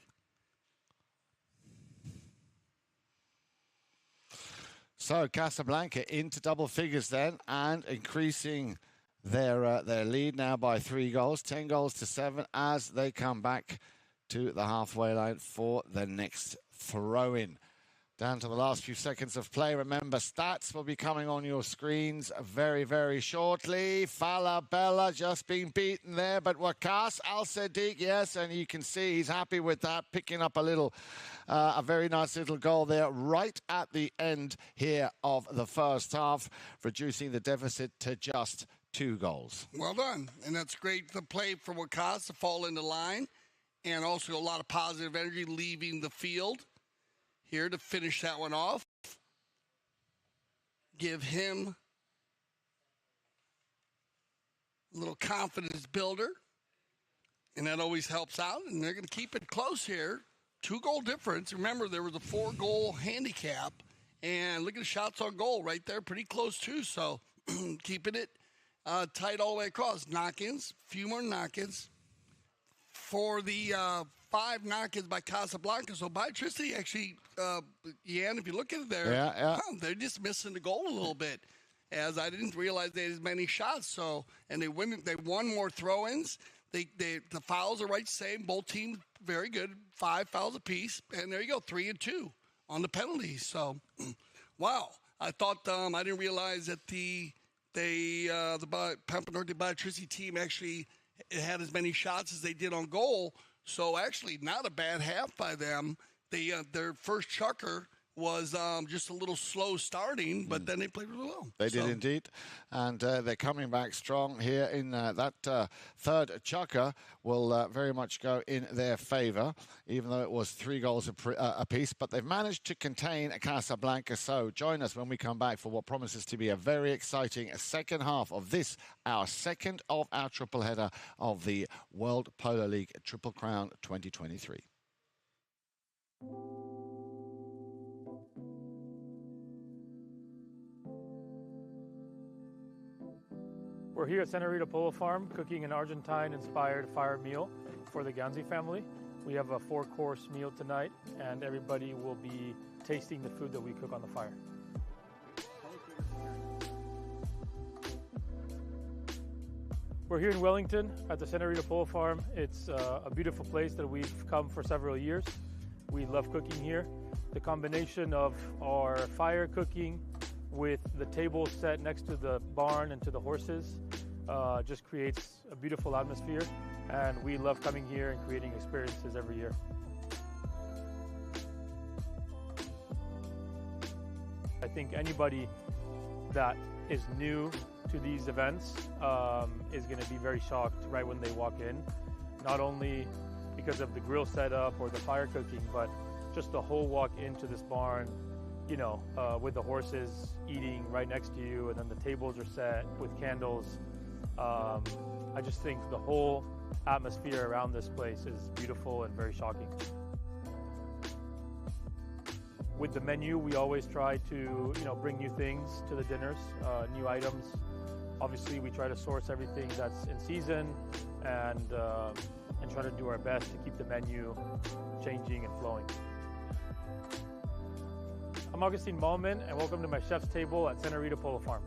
So Casablanca into double figures then and increasing their lead now by 3 goals, 10 goals to 7 as they come back to the halfway line for the next throw-in. Down to the last few seconds of play. Remember, stats will be coming on your screens very, very shortly. Falabella just being beaten there, but Wakas Al-Sadiq, yes, and you can see he's happy with that, picking up a very nice little goal there right at the end here of the first half, reducing the deficit to just 2 goals. Well done, and that's great to play for Wakas to fall into line, and also a lot of positive energy leaving the field. Here to finish that one off. Give him a little confidence builder. And that always helps out. And they're going to keep it close here. 2-goal difference. Remember, there was a 4-goal handicap. And look at the shots on goal right there. Pretty close, too. So keeping it tight all the way across. Knock-ins. Few more knock-ins. For the 5 knock-ins by Casablanca. So Biotricity actually, Ian, if you look at it there, they're just missing the goal a little bit. as I didn't realize they had as many shots. So, and they won more throw-ins. The fouls are right the same. Both teams very good, 5 fouls apiece, and there you go, 3 and 2 on the penalties. So, wow, I thought I didn't realize that the Pampa Norte Biotricity team actually had as many shots as they did on goal. So actually, not a bad half by them. Their first chukker was just a little slow starting, but then they played really well. They did indeed, and they're coming back strong here in that third Chukka will very much go in their favour, even though it was 3 goals apiece. But they've managed to contain Casablanca. So join us when we come back for what promises to be a very exciting second half of this, our second of our triple header of the World Polo League Triple Crown 2023. We're here at Santa Rita Polo Farm cooking an Argentine-inspired fire meal for the Ganzi family. We have a 4-course meal tonight, and everybody will be tasting the food that we cook on the fire. We're here in Wellington at the Santa Rita Polo Farm. It's a beautiful place that we've come for several years. We love cooking here. The combination of our fire cooking with the table set next to the barn and to the horses just creates a beautiful atmosphere, and we love coming here and creating experiences every year. I think anybody that is new to these events is going to be very shocked right when they walk in, not only because of the grill setup or the fire cooking, but just the whole walk into this barn, you know, with the horses eating right next to you, and then the tables are set with candles. I just think the whole atmosphere around this place is beautiful and very shocking. With the menu, we always try to, bring new things to the dinners, new items. Obviously, we try to source everything that's in season and try to do our best to keep the menu changing and flowing. I'm Augustine Malman, and welcome to my chef's table at Santa Rita Polo Farm.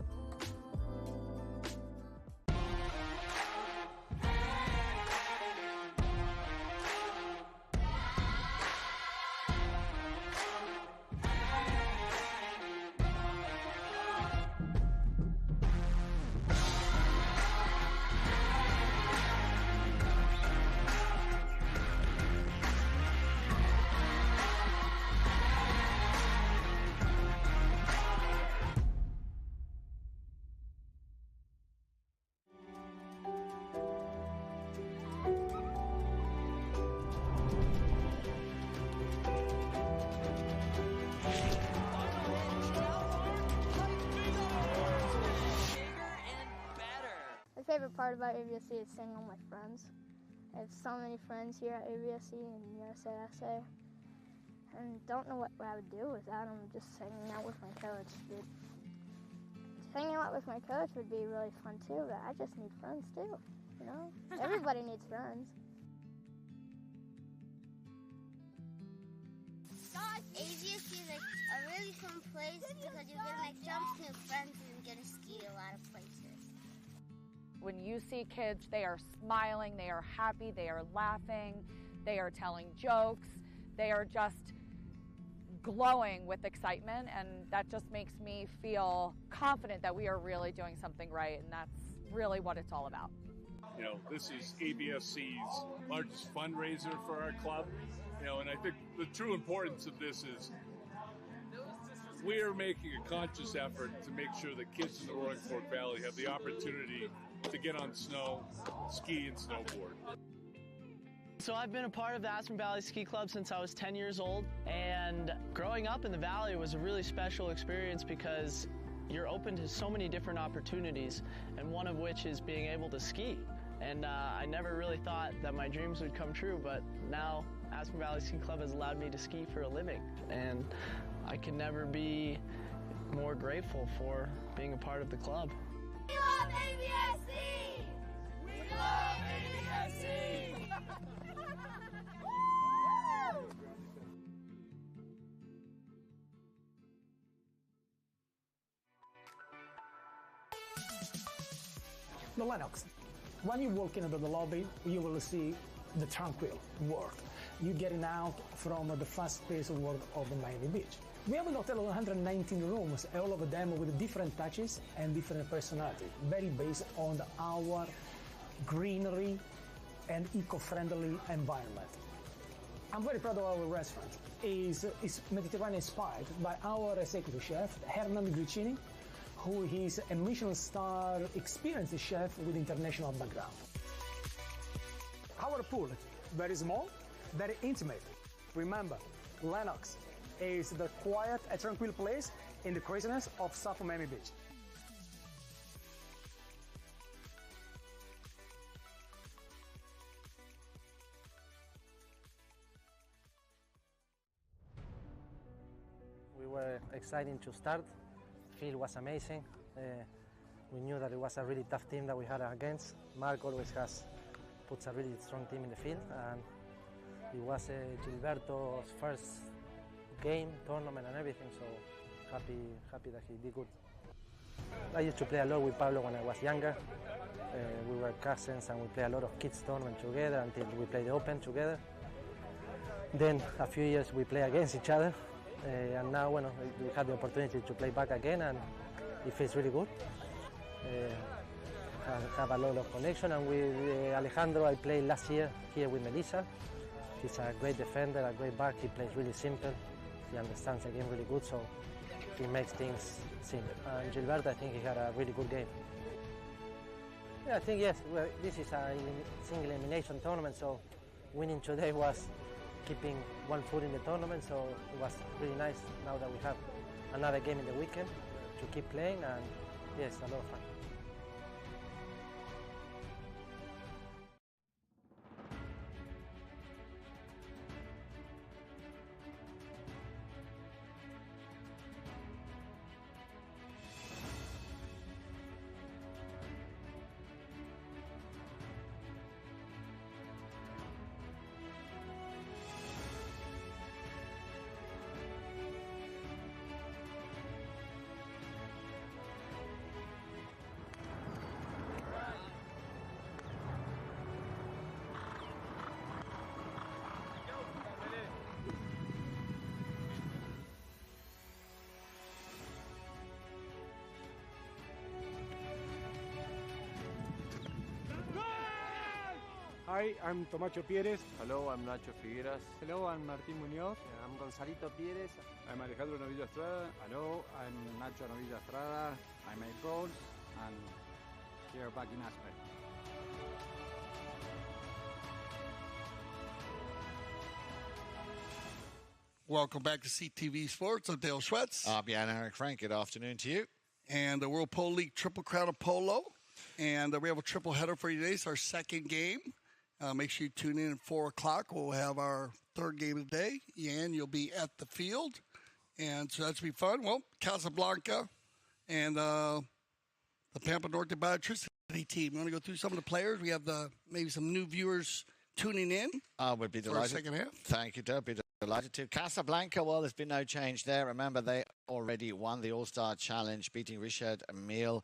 My favorite part about ABSC is seeing all my friends. I have so many friends here at ABSC and USASA, and don't know what I would do without them. Just hanging out with my coach. Hanging out with my coach would be really fun too, but I just need friends too, Everybody needs friends. ABSC is a really fun place because you get to make jumps, new friends, and get to ski a lot of places. When you see kids, they are smiling, they are happy, they are laughing, they are telling jokes, they are just glowing with excitement, and that just makes me feel confident that we are really doing something right, and that's really what it's all about. This is ABSC's largest fundraiser for our club, and I think the true importance of this is we're making a conscious effort to make sure that kids in the Roaring Fork Valley have the opportunity to get on snow, ski, and snowboard. So I've been a part of the Aspen Valley Ski Club since I was 10 years old, and growing up in the valley was a really special experience because you're open to so many different opportunities, and one of which is being able to ski. And I never really thought that my dreams would come true, but now Aspen Valley Ski Club has allowed me to ski for a living, and I can never be more grateful for being a part of the club. We love ABSC! We love ABSC! The Lennox. When you walk into the lobby, you will see the tranquil world. You're getting out from the fast-paced world of Miami Beach. We have a hotel of 119 rooms, all of them with different touches and different personality, very based on our greenery and eco-friendly environment. I'm very proud of our restaurant. It's Mediterranean inspired by our executive chef, Hernan Gricini, who is a Michelin star experienced chef with international background. Our pool, very small, very intimate. Remember, Lennox is the quiet and tranquil place in the craziness of South Miami Beach. We were excited to start. The field was amazing. We knew that it was a really tough team that we had against. Mark always puts a really strong team in the field, and it was Gilberto's first game, tournament and everything, so happy that he did good. I used to play a lot with Pablo when I was younger. We were cousins and we played a lot of kids tournament together until we played the Open together. Then a few years we play against each other, and now we had the opportunity to play back again, and it feels really good. Have a lot of connection, and with Alejandro I played last year here with Melissa. He's a great defender, a great back. He plays really simple. He understands the game really good, so he makes things simple. And Gilberto, I think he had a really good game. Yeah, I think yes. Well, this is a single elimination tournament, so winning today was keeping one foot in the tournament. So it was really nice now that we have another game in the weekend to keep playing, and yes, a lot of fun. Hi, I'm Tomacho Pieres. Hello, I'm Nacho Figueras. Hello, I'm Martín Muñoz. I'm Gonzalito Pieres. I'm Alejandro Novilla Estrada. Hello, I'm Nacho Novilla Estrada. I made goals and here back in Aspen. Welcome back to CTV Sports. I'm Dale Schwetz. Jan Eric Frank. Good afternoon to you. And the World Polo League Triple Crown of Polo. And we have a triple header for you today. It's our second game. Make sure you tune in at 4 o'clock. We'll have our third game of the day. Jan, you'll be at the field. And so that should be fun. Well, Casablanca and the Pampa Norte Biotricity team. You want to go through some of the players? We have maybe some new viewers tuning in. Would be for delighted. The second half. Thank you, Dale. Be delighted to. Casablanca, well, there's been no change there. Remember, they already won the All-Star Challenge, beating Richard Emile.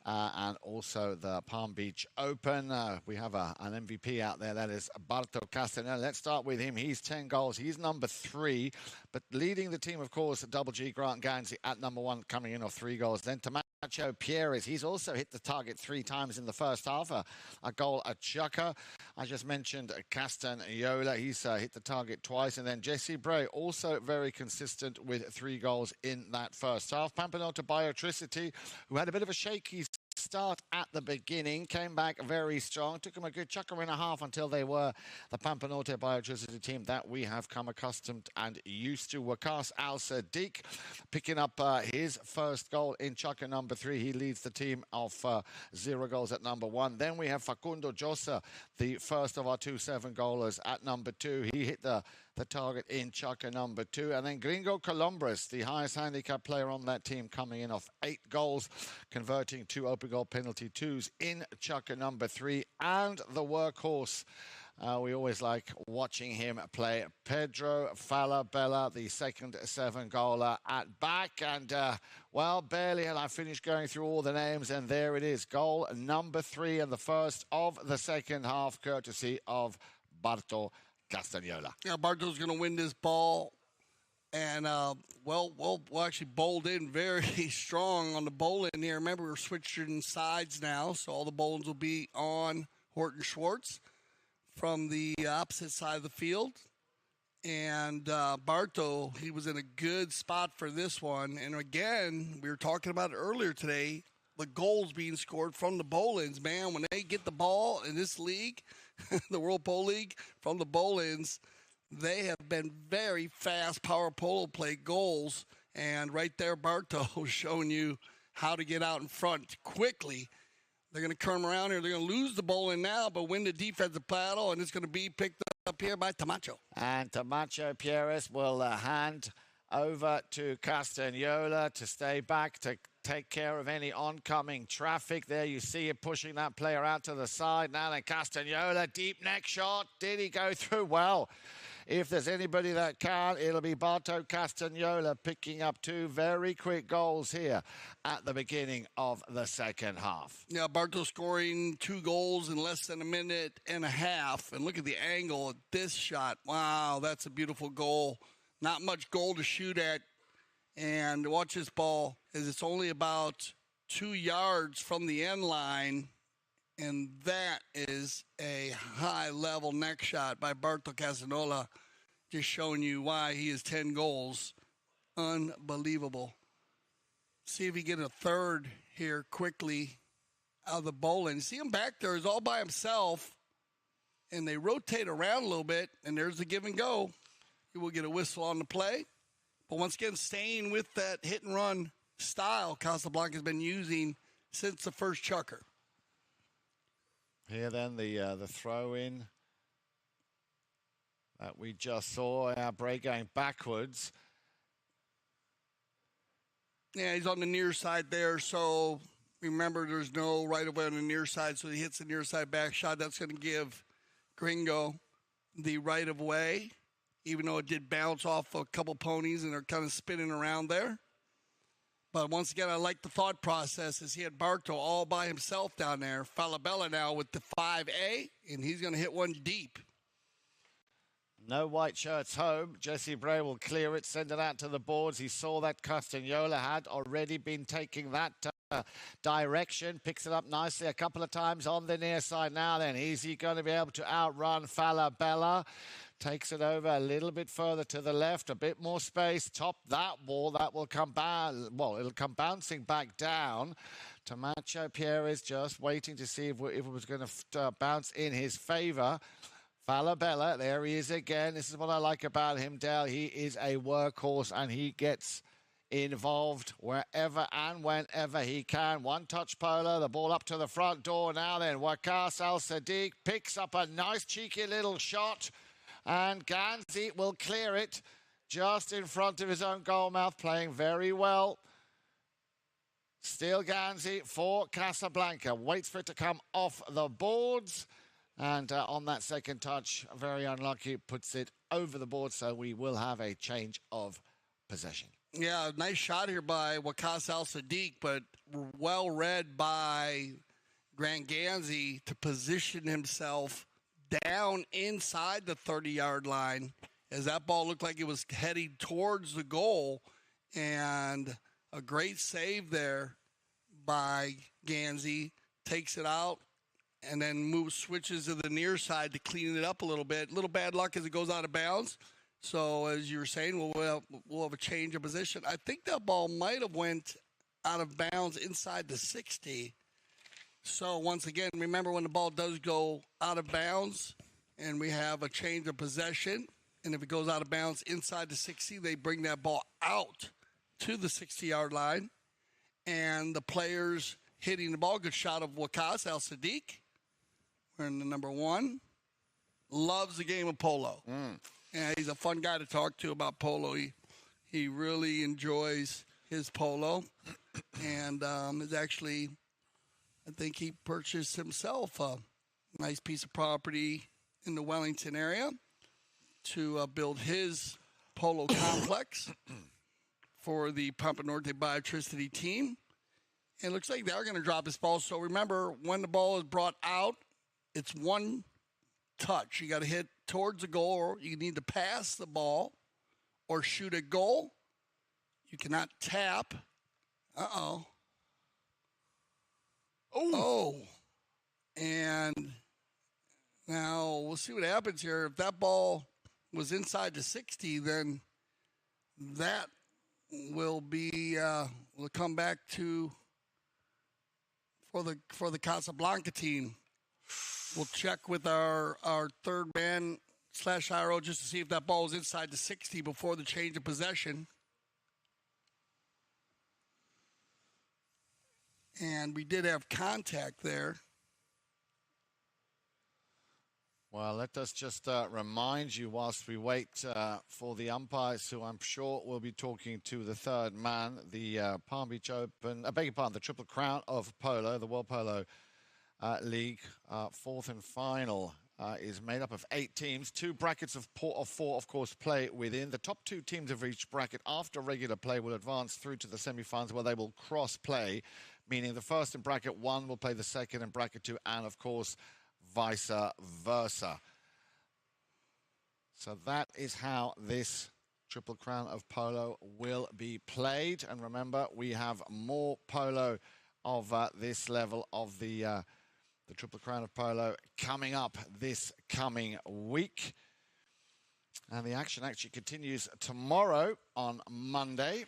And also the Palm Beach Open. We have an MVP out there. That is Barto Castanel. Let's start with him. He's 10 goals. He's number 3. But leading the team, of course, Double G Grant Gansey at number 1, coming in off 3 goals. Then Tomacho Pieres. He's also hit the target 3 times in the first half. A goal at Chukka. I just mentioned Castagnoli. He's hit the target twice. And then Jesse Bray, also very consistent with 3 goals in that first half. Pampa Norte Biotricity, who had a bit of a shaky start at the beginning, came back very strong. Took them a good chucker and a half until they were the Pampa Norte Biotricity team that we have come accustomed and used to. Waqas Al Sadiq picking up his first goal in chucker number 3. He leads the team of 0 goals at number 1. Then we have Facundo Josa, the first of our 2 7-goalers at number 2. He hit the target in chucker number 2. And then Gringo Columbus, the highest handicap player on that team, coming in off 8 goals, converting 2 open goal penalty 2s in chucker number 3. And the workhorse, We always like watching him play. Pedro Falabella, the second 7-goaler at back. And, well, barely had I finished going through all the names, and there it is. Goal number 3 and the first of the second half, courtesy of Barto Castagnola. Yeah, Barto's going to win this ball. And, we'll actually bowled in very strong on the bowl in here. Remember, we're switching sides now, so all the bowlings will be on Horton Schwartz from the opposite side of the field. And Barto, he was in a good spot for this one. And, again, we were talking about it earlier today, the goals being scored from the bowl-ins. Man, when they get the ball in this league, the World Polo League, from the bowl-ins, they have been very fast power polo play goals. And right there, Barto showing you how to get out in front quickly. They're going to come around here. They're going to lose the bowling now, but win the defensive battle, and it's going to be picked up here by Tamacho. And Tamacho Pierres will hand over to Castagnola to stay back to take care of any oncoming traffic. There you see him pushing that player out to the side. Now then, Castagnola, deep neck shot. Did he go through? Well, if there's anybody that can, it'll be Barto Castagnola picking up 2 very quick goals here at the beginning of the second half. Yeah, Barto scoring 2 goals in less than a minute and a half. And look at the angle of this shot. Wow, that's a beautiful goal. Not much goal to shoot at. And watch this ball, as it's only about 2 yards from the end line. And that is a high-level neck shot by Barto Castagnola, just showing you why he is 10 goals. Unbelievable. See if he get a third here quickly out of the bowling. See him back there. He's all by himself, and they rotate around a little bit, and there's the give and go. He will get a whistle on the play. But once again, staying with that hit-and-run style Casablanca has been using since the first chukker. Here then, the throw-in that we just saw, our break going backwards. Yeah, he's on the near side there, so remember there's no right-of-way on the near side, so he hits the near side back shot. That's going to give Gringo the right-of-way, even though it did bounce off a couple ponies and they're kind of spinning around there. But once again, I like the thought process as he had Barto all by himself down there. Falabella now with the 5A, and he's going to hit one deep. No white shirts home. Jesse Bray will clear it, send it out to the boards. He saw that Castagnola had already been taking that direction. Picks it up nicely a couple of times on the near side now then. Is he going to be able to outrun Falabella? Takes it over a little bit further to the left, a bit more space. Top that ball, that will come back. Well, it'll come bouncing back down. Tamacho Pierres just waiting to see if it was going to bounce in his favor. Falabella, there he is again. This is what I like about him, Dale. He is a workhorse and he gets involved wherever and whenever he can. One-touch Polo, the ball up to the front door now then. Waqas Al-Sadiq picks up a nice cheeky little shot. And Ganzi will clear it just in front of his own goal mouth, playing very well. Still Ganzi for Casablanca. Waits for it to come off the boards. And on that second touch, very unlucky, puts it over the board. So we will have a change of possession. Yeah, nice shot here by Waqas Al-Sadiq, but well read by Grant Ganzi to position himself down inside the 30-yard line as that ball looked like it was heading towards the goal. And a great save there by Ganzi. Takes it out and then switches to the near side to clean it up a little bit. A little bad luck as it goes out of bounds. So as you were saying, we'll have a change of position. I think that ball might have went out of bounds inside the 60. So, once again, remember when the ball does go out of bounds and we have a change of possession, and if it goes out of bounds inside the 60, they bring that ball out to the 60-yard line, and the players hitting the ball, good shot of Waqas Al-Sadiq, wearing the number 1, loves the game of polo. Yeah, he's a fun guy to talk to about polo. He really enjoys his polo, and is actually... I think he purchased himself a nice piece of property in the Wellington area to build his polo complex for the Pampa Norte Biotricity team. And it looks like they're going to drop this ball. So remember, when the ball is brought out, it's one touch. You got to hit towards the goal, or you need to pass the ball or shoot a goal. You cannot tap. Uh-oh. Oh. And now we'll see what happens here. If that ball was inside the 60, then that will be will come back to for the Casablanca team. We'll check with our third man / IRO just to see if that ball was inside the 60 before the change of possession. And we did have contact there. Well, let us just remind you whilst we wait for the umpires, who I'm sure will be talking to the third man, the Palm Beach Open, the Triple Crown of Polo, the World Polo League, fourth and final, is made up of 8 teams. 2 brackets of 4, of course, play within. The top 2 teams of each bracket, after regular play, will advance through to the semi-finals, where they will cross-play, meaning the first in bracket 1 will play the second in bracket 2, and, of course, vice versa. So that is how this Triple Crown of Polo will be played. And remember, we have more polo of this level of the Triple Crown of Polo coming up this coming week. And the action actually continues tomorrow on Monday,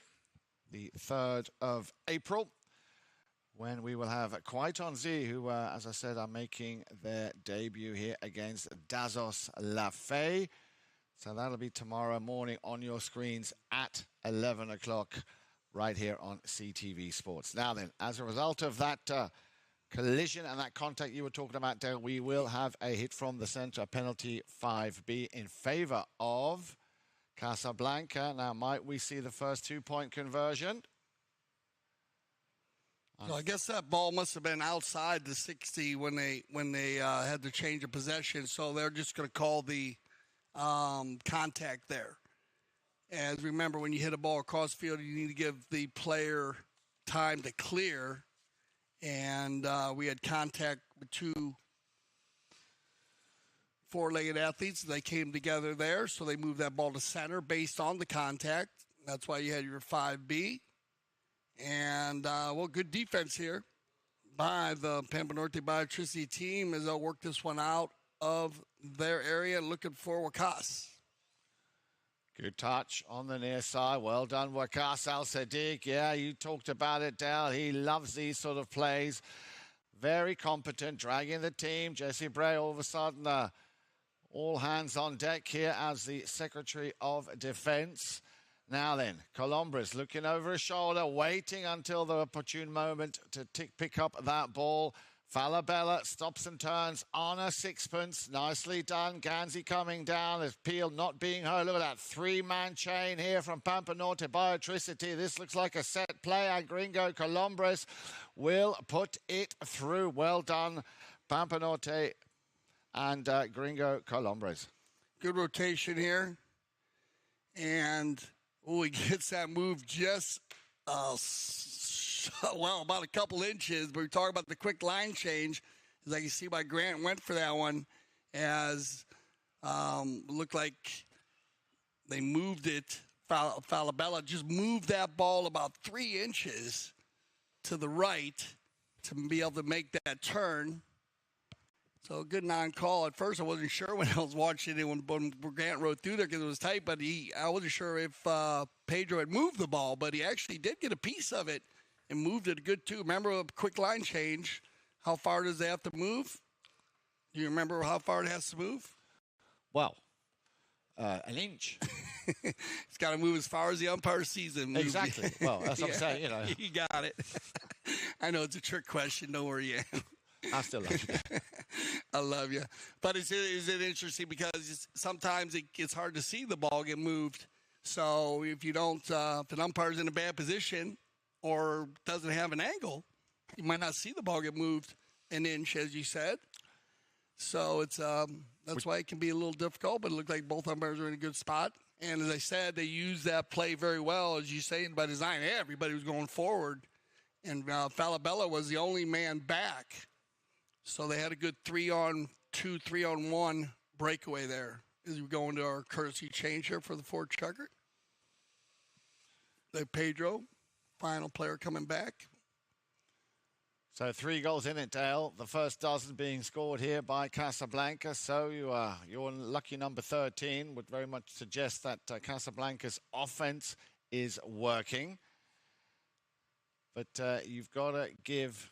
the 3rd of April, when we will have Kwaiton Z, who, as I said, are making their debut here against Dazos Lafay. So that'll be tomorrow morning on your screens at 11 o'clock right here on CTV Sports. Now then, as a result of that collision and that contact you were talking about, Dale, we will have a hit from the center, a penalty 5B in favor of Casablanca. Now, might we see the first 2-point conversion? So I guess that ball must have been outside the 60 when they had the change of possession. So they're just going to call the contact there. As remember, when you hit a ball across the field, you need to give the player time to clear. And we had contact with 2 four-legged athletes. They came together there, so they moved that ball to center based on the contact. That's why you had your 5B. And, well, good defense here by the Pampa Norte Biotricity team as they'll work this one out of their area, looking for Wakas. Good touch on the near side. Well done, Wakas Al-Sadiq. Yeah, you talked about it, Dal. He loves these sort of plays. Very competent, dragging the team. Jesse Bray, all of a sudden, all hands on deck here as the Secretary of Defense. Now then, Colombres looking over his shoulder, waiting until the opportune moment to pick up that ball. Falabella stops and turns on a sixpence. Nicely done. Ganzi coming down. There's Peel not being heard. Look at that 3-man chain here from Pampa Norte Biotricity. This looks like a set play, and Gringo Colombres will put it through. Well done, Pampa Norte and Gringo Colombres. Good rotation here. And he gets that move just, about a couple inches. But we talk about the quick line change. As I can see why Grant went for that one, as looked like they moved it. Falabella just moved that ball about 3 inches to the right to be able to make that turn. So a good non-call. At first, I wasn't sure when I was watching it when Grant rode through there because it was tight, but I wasn't sure if Pedro had moved the ball, but he actually did get a piece of it and moved it good too. Remember a quick line change? How far does it have to move? Do you remember how far it has to move? Well, an inch. It's got to move as far as the umpire sees it. Exactly. Well, that's what I'm saying, you know. You got it. I know it's a trick question. Don't worry, yeah. I still love you. I love you. But is it interesting because sometimes it's hard to see the ball get moved. So if you don't, if an umpire's in a bad position or doesn't have an angle, you might not see the ball get moved an inch, as you said. So it's that's why it can be a little difficult, but it looked like both umpires are in a good spot. And as I said, they used that play very well, as you say, by design. Yeah, everybody was going forward, and Falabella was the only man back. So they had a good 3-on-2, 3-on-1 breakaway there as we go into our courtesy change here for the Ford Chukka. The Pedro, final player coming back. So 3 goals in it, Dale. The first dozen being scored here by Casablanca. So your lucky number 13 would very much suggest that Casablanca's offense is working. But you've got to give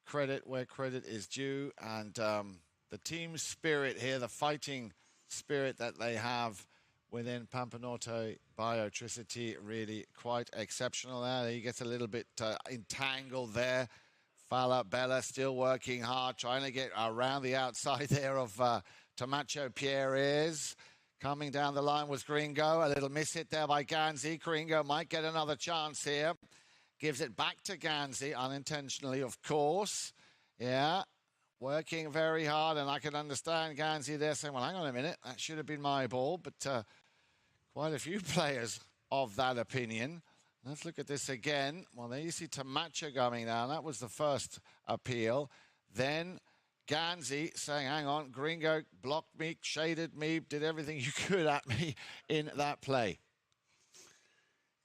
credit where credit is due. And the team spirit here, the fighting spirit that they have within Pampa Norte Biotricity, really quite exceptional there. He gets a little bit entangled there. Falabella still working hard, trying to get around the outside there of Tomacho Pierres. Coming down the line was Gringo. A little miss hit there by Ganzi. Gringo might get another chance here. Gives it back to Ganzi, unintentionally, of course. Yeah, working very hard, and I can understand Ganzi there saying, well, hang on a minute, that should have been my ball, but quite a few players of that opinion. Let's look at this again. Well, there you see Tamacha coming down. That was the first appeal. Then Ganzi saying, hang on, Gringo blocked me, shaded me, did everything you could at me in that play.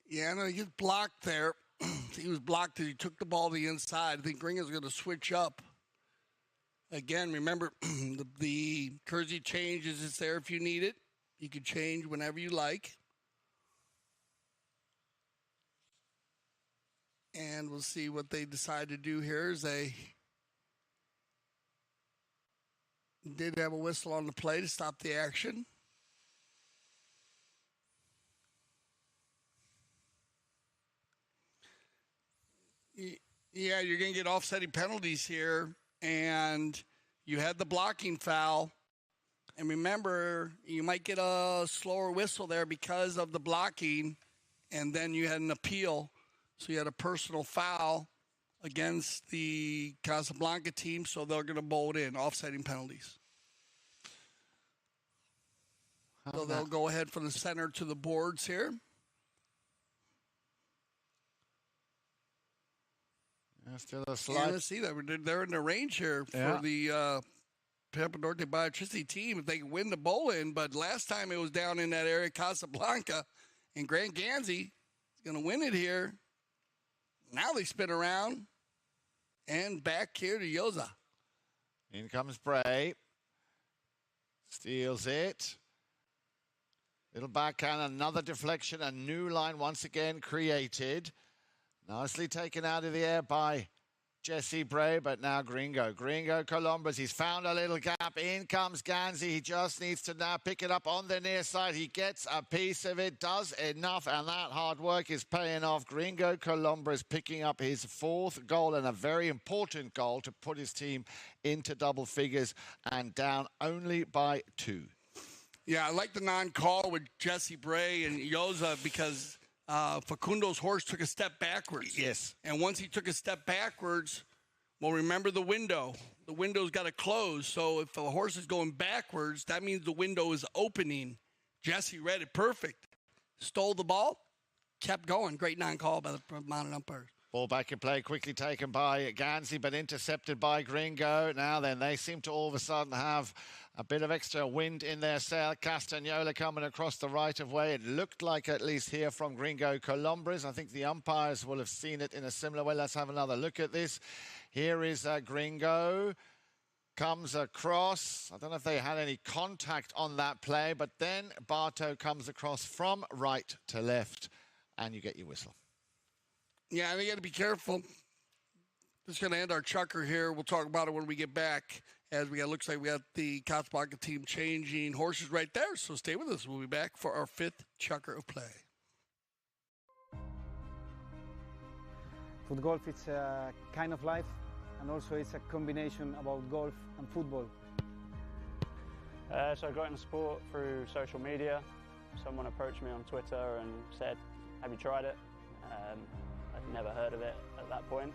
Yeah, no, he gets blocked there. He was blocked as he took the ball to the inside. I think Gringo's going to switch up. Again, remember, the jersey changes. It's there if you need it. You can change whenever you like. And we'll see what they decide to do here. As they did have a whistle on the play to stop the action. Yeah, you're going to get offsetting penalties here. And you had the blocking foul. And remember, you might get a slower whistle there because of the blocking. And then you had an appeal. So you had a personal foul against the Casablanca team. So they're going to bowl it in, offsetting penalties. So they'll go ahead from the center to the boards here. Still a slide. Yeah, let's see that. They're in the range here for the Pampa Norte Biotricity team if they can win the bowl-in. But last time it was down in that area, Casablanca, and Grant Ganzi is going to win it here. Now they spin around and back here to Yoza. In comes Bray. Steals it. Little backhand, another deflection, a new line once again created. Nicely taken out of the air by Jesse Bray, but now Gringo. Gringo Colombres, he's found a little gap. In comes Ganzi. He just needs to now pick it up on the near side. He gets a piece of it, does enough, and that hard work is paying off. Gringo Colombres picking up his 4th goal, and a very important goal to put his team into double figures and down only by 2. Yeah, I like the non-call with Jesse Bray and Yoza because Facundo's horse took a step backwards. Yes. And once he took a step backwards, well, remember the window. The window's got to close. So if a horse is going backwards, that means the window is opening. Jesse read it perfect. Stole the ball, kept going. Great non-call by the mounted umpires. Ball back in play, quickly taken by Ganzi, but intercepted by Gringo. Now then, they seem to all of a sudden have a bit of extra wind in their sail. Castagnola coming across the right-of-way. It looked like, at least here from Gringo Colombres. I think the umpires will have seen it in a similar way. Let's have another look at this. Here is Gringo. Comes across. I don't know if they had any contact on that play, but then Barto comes across from right to left, and you get your whistle. Yeah, and you got to be careful. This is going to end our chucker here. We'll talk about it when we get back. As we got, looks like we got the Casablanca team changing horses right there. So stay with us. We'll be back for our 5th chucker of play. Foot golf is a kind of life, and also it's a combination about golf and football. So I got into sport through social media. Someone approached me on Twitter and said, "Have you tried it?" I'd never heard of it at that point.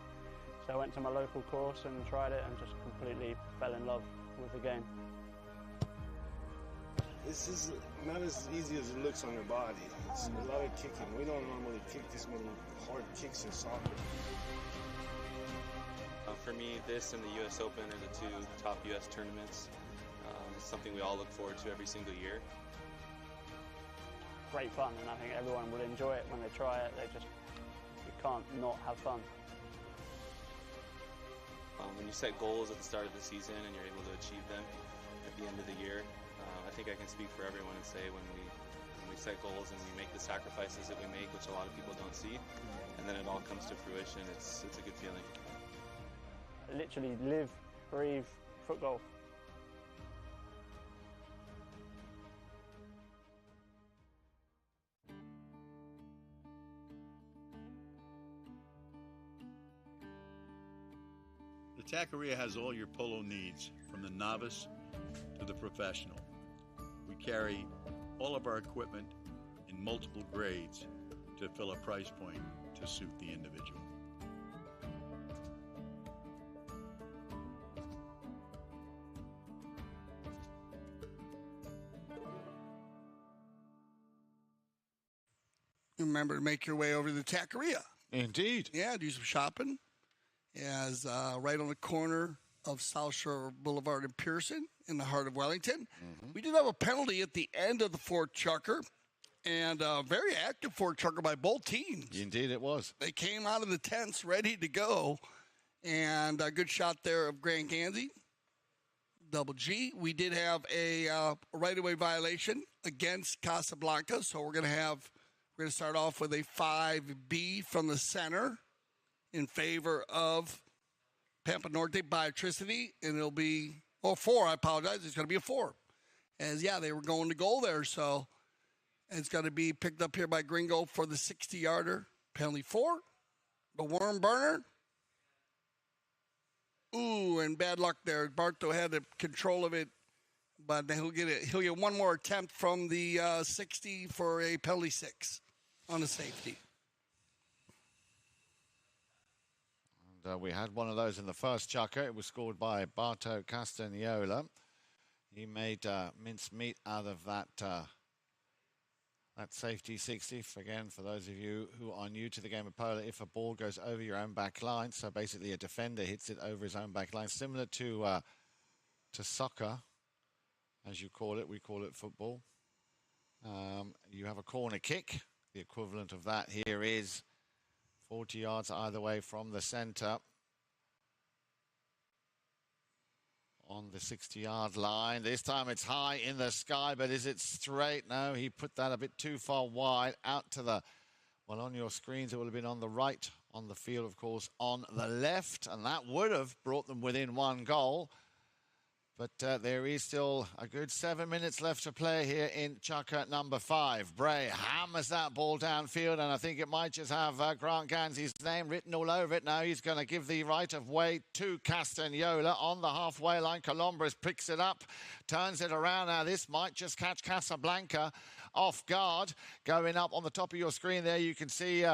So I went to my local course and tried it and just completely fell in love with the game. This is not as easy as it looks on your body. It's a lot of kicking. We don't normally kick this many hard kicks in soccer. For me, this and the U.S. Open are the two top U.S. tournaments. It's something we all look forward to every single year. Great fun, and I think everyone will enjoy it when they try it. You can't not have fun. When you set goals at the start of the season and you're able to achieve them at the end of the year, I think I can speak for everyone and say when we set goals and we make the sacrifices that we make, which a lot of people don't see, and then it all comes to fruition, it's a good feeling. Literally live, breathe football. The taqueria has all your polo needs, from the novice to the professional. We carry all of our equipment in multiple grades to fill a price point to suit the individual. Remember to make your way over to the taqueria. Indeed. Yeah, do some shopping. As right on the corner of South Shore Boulevard and Pearson in the heart of Wellington. Mm-hmm. We did have a penalty at the end of the fourth chukker, and very active fourth chukker by both teams. Indeed it was. They came out of the tents ready to go, and a good shot there of Grant Gansey. Double G. We did have a right-of-way violation against Casablanca, so we're going to start off with a 5B from the center in favor of Pampa Norte Biotricity, and it'll be, 4, I apologize. It's going to be a 4. As, they were going to goal there, so it's going to be picked up here by Gringo for the 60-yarder. Penalty 4. The worm burner. Ooh, and bad luck there. Barto had the control of it, but he'll get one more attempt from the 60 for a penalty 6 on the safety. We had one of those in the first chukker. It was scored by Barto Castagnola. He made mincemeat out of that safety 60. Again, for those of you who are new to the game of polo, if a ball goes over your own back line, so basically a defender hits it over his own back line, similar to soccer, as you call it. We call it football. You have a corner kick. The equivalent of that here is 40 yards either way from the center. On the 60-yard line. This time it's high in the sky, but is it straight? No, he put that a bit too far wide out to the, well, on your screens it would have been on the right, on the field, of course, on the left, and that would have brought them within one goal. But there is still a good 7 minutes left to play here in chukker number 5. Bray hammers that ball downfield, and I think it might just have Grant Gansey's name written all over it. Now he's going to give the right of way to Castagnola on the halfway line. Colombres picks it up, turns it around. Now this might just catch Casablanca off guard. Going up on the top of your screen there, you can see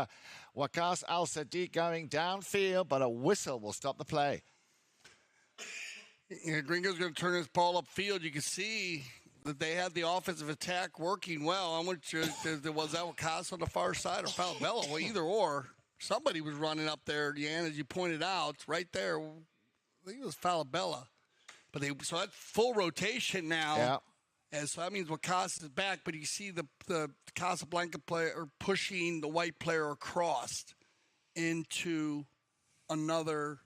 Waqas Al-Sadiq going downfield, but a whistle will stop the play. Gringo's going to turn his ball upfield. You can see that they had the offensive attack working well. I'm not sure was that Waqas on the far side or Falabella? Well, either or. Somebody was running up there, Jan, as you pointed out, right there. I think it was Falabella. But so that's full rotation now. Yeah. And so that means Waqas is back, but you see the Casablanca player pushing the white player across into another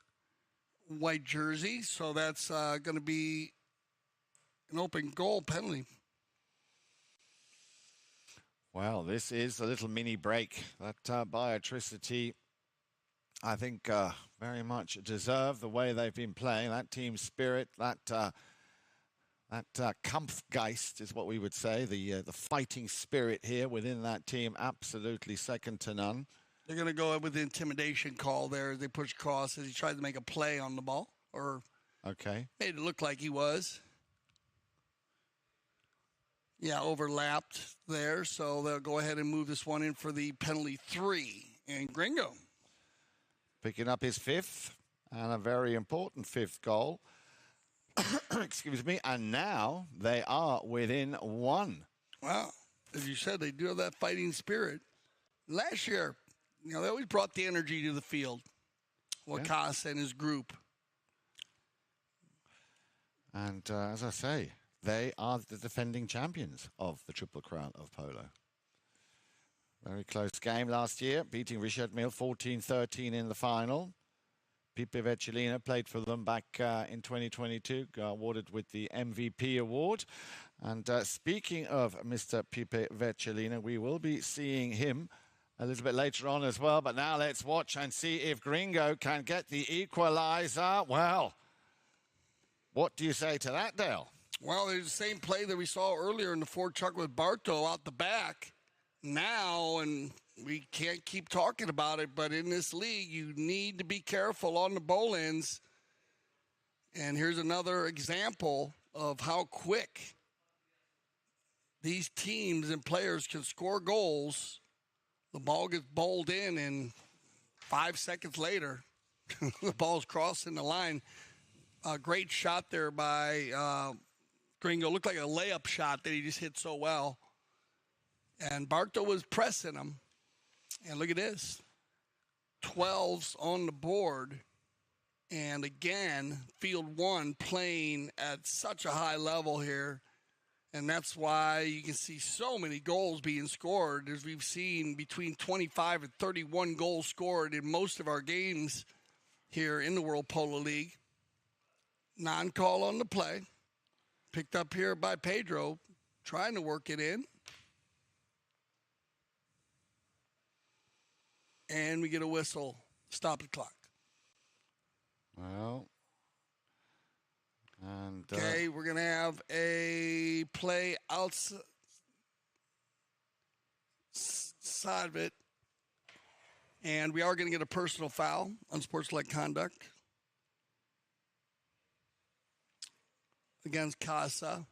white jersey, so that's going to be an open goal penalty. Well, this is a little mini break that Biotricity, I think, very much deserve the way they've been playing. That team spirit, that Kampfgeist is what we would say, the fighting spirit here within that team, absolutely second to none. They're going to go with the intimidation call there as they push across as he tried to make a play on the ball. Or okay, made it look like he was. Yeah, overlapped there. So they'll go ahead and move this one in for the penalty 3. And Gringo picking up his 5th. and a very important 5th goal. Excuse me. And now they are within 1. Wow. As you said, they do have that fighting spirit. Last year, they always brought the energy to the field. Wakas and his group. And as I say, they are the defending champions of the Triple Crown of Polo. Very close game last year, beating Richard Mille 14-13 in the final. Pipe Vecellina played for them back in 2022, got awarded with the MVP award. And speaking of Mr. Pipe Vecellina, we will be seeing him a little bit later on as well. But now let's watch and see if Gringo can get the equalizer. Well, what do you say to that, Dale? Well, there's the same play that we saw earlier in the forechuck with Barto out the back. Now, and we can't keep talking about it, but in this league, you need to be careful on the bowl ends. And here's another example of how quick these teams and players can score goals. The ball gets bowled in, and 5 seconds later, the ball's crossing the line. A great shot there by Gringo. Looked like a layup shot that he just hit so well. And Barto was pressing him. And look at this. 12's on the board. And again, field 1 playing at such a high level here. And that's why you can see so many goals being scored. As we've seen between 25 and 31 goals scored in most of our games here in the World Polo League. Non-call on the play. Picked up here by Pedro, trying to work it in. And we get a whistle. Stop the clock. Well, and okay, we're going to have a play outside of it. And we are going to get a personal foul, unsportsmanlike conduct, against Casa.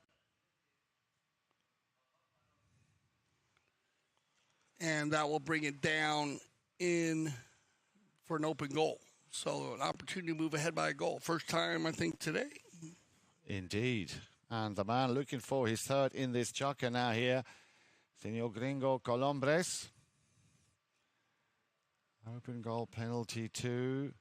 And that will bring it down in for an open goal. So an opportunity to move ahead by a goal. First time, I think, today. Indeed. And the man looking for his 3rd in this Chukka now here, Senor Gringo Colombres. Open goal penalty 2.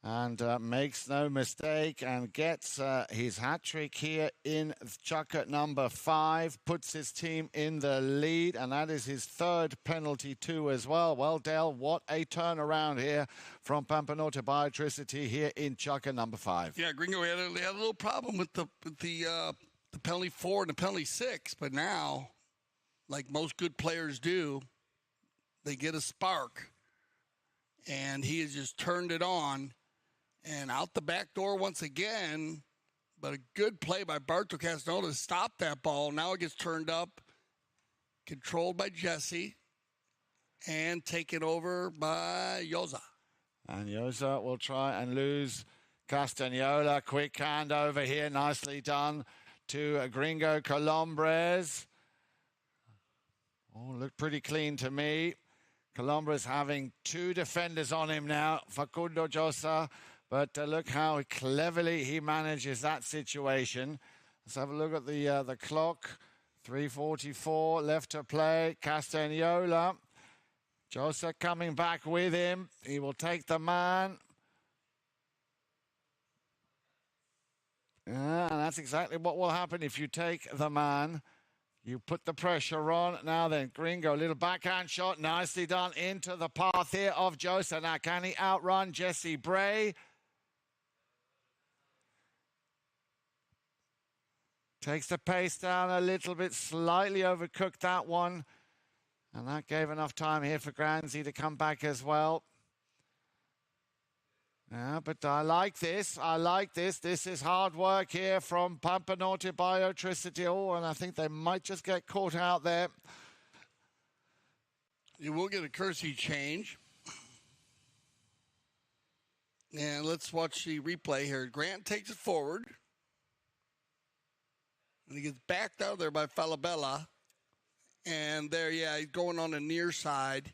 And makes no mistake and gets his hat-trick here in Chukka number 5. Puts his team in the lead, and that is his 3rd penalty 2 as well. Well, Dale, what a turnaround here from Pampa Norte Biotricity here in Chukka number 5. Yeah, Gringo had a little problem with the penalty 4 and the penalty 6, but now, like most good players do, they get a spark, and he has just turned it on. And out the back door once again, but a good play by Barto Castanova to stop that ball. Now it gets turned up, controlled by Jesse, and taken over by Yoza. And Yoza will try and lose Castagnola. Quick hand over here, nicely done to Gringo Colombres. Oh, looked pretty clean to me. Colombres having 2 defenders on him now, Facundo Josa. But look how cleverly he manages that situation. Let's have a look at the clock. 3:44 left to play. Castagnola. Josa coming back with him. He will take the man. And that's exactly what will happen if you take the man. You put the pressure on. Now then, Gringo, little backhand shot. Nicely done into the path here of Josa. Now, can he outrun Jesse Bray? Takes the pace down a little bit, slightly overcooked that one. And that gave enough time here for Granzi to come back as well. Yeah, but I like this. I like this. This is hard work here from Pampa Norte Biotricity. Oh, and I think they might just get caught out there. You will get a courtesy change. And let's watch the replay here. Grant takes it forward. And he gets backed out there by Falabella. And there, yeah, he's going on the near side.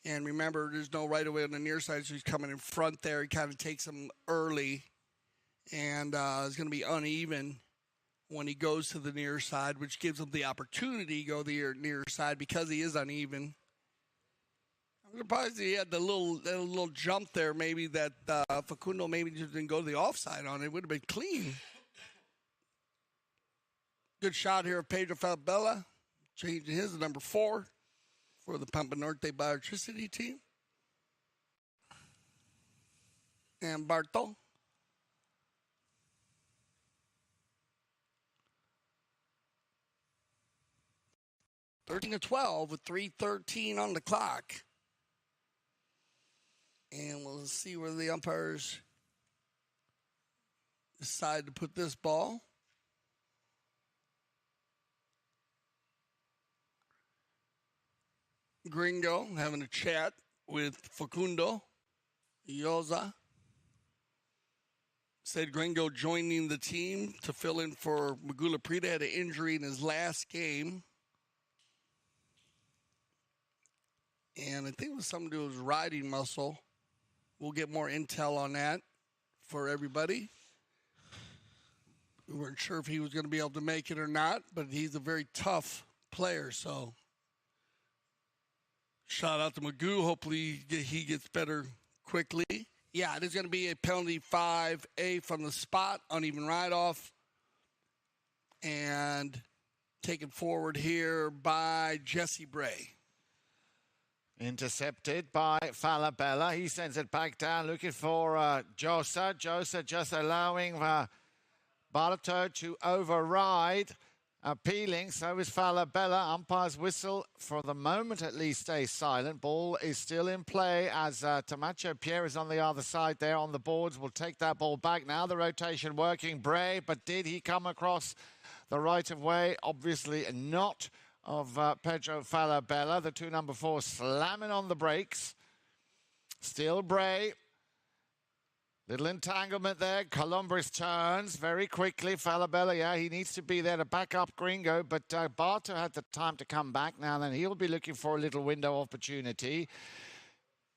And remember, there's no right away on the near side, so he's coming in front there. He kind of takes him early, and it's going to be uneven when he goes to the near side, which gives him the opportunity to go the near side because he is uneven. I'm surprised he had the little jump there, maybe that Facundo maybe just didn't go to the offside on it. It would have been clean. Good shot here of Pedro Falabella, changing his to number 4 for the Pampa Norte Biotricity team. And Barto. (13-12) with 3:13 on the clock. And we'll see where the umpires decide to put this ball. Gringo having a chat with Facundo Yoza. Said Gringo joining the team to fill in for Magula Prida, had an injury in his last game. And I think it was something to do with his riding muscle. We'll get more intel on that for everybody. We weren't sure if he was going to be able to make it or not, but he's a very tough player, so shout out to Magoo. Hopefully he gets better quickly. Yeah, it is going to be a penalty 5A from the spot, uneven ride-off. And taken forward here by Jesse Bray. Intercepted by Falabella. He sends it back down, looking for Josa. Josa just allowing Barto to override. Appealing, so is Falabella. Umpire's whistle, for the moment at least, stays silent. Ball is still in play as Tamacho Pierre is on the other side there on the boards. Will take that ball back now. The rotation working. Bray, but did he come across the right of way? Obviously not, of Pedro Falabella. The 2 number 4 slamming on the brakes. Still Bray. Little entanglement there. Columbus turns very quickly. Falabella, yeah, he needs to be there to back up Gringo, but Barto had the time to come back now. Then he'll be looking for a little window opportunity.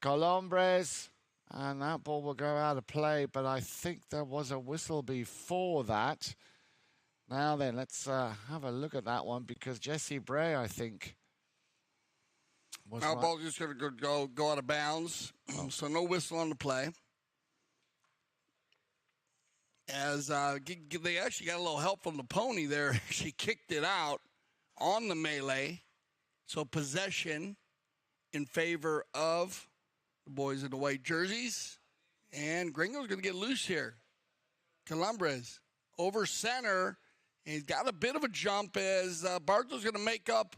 Columbus, and that ball will go out of play, but I think there was a whistle before that. Now then, let's have a look at that one, because Jesse Bray, I think, was Our ball's just going to go out of bounds, so no whistle on the play. As they actually got a little help from the pony there. She kicked it out on the melee. So possession in favor of the boys in the white jerseys. And Gringo's going to get loose here. Columbres over center. And he's got a bit of a jump as Barto's going to make up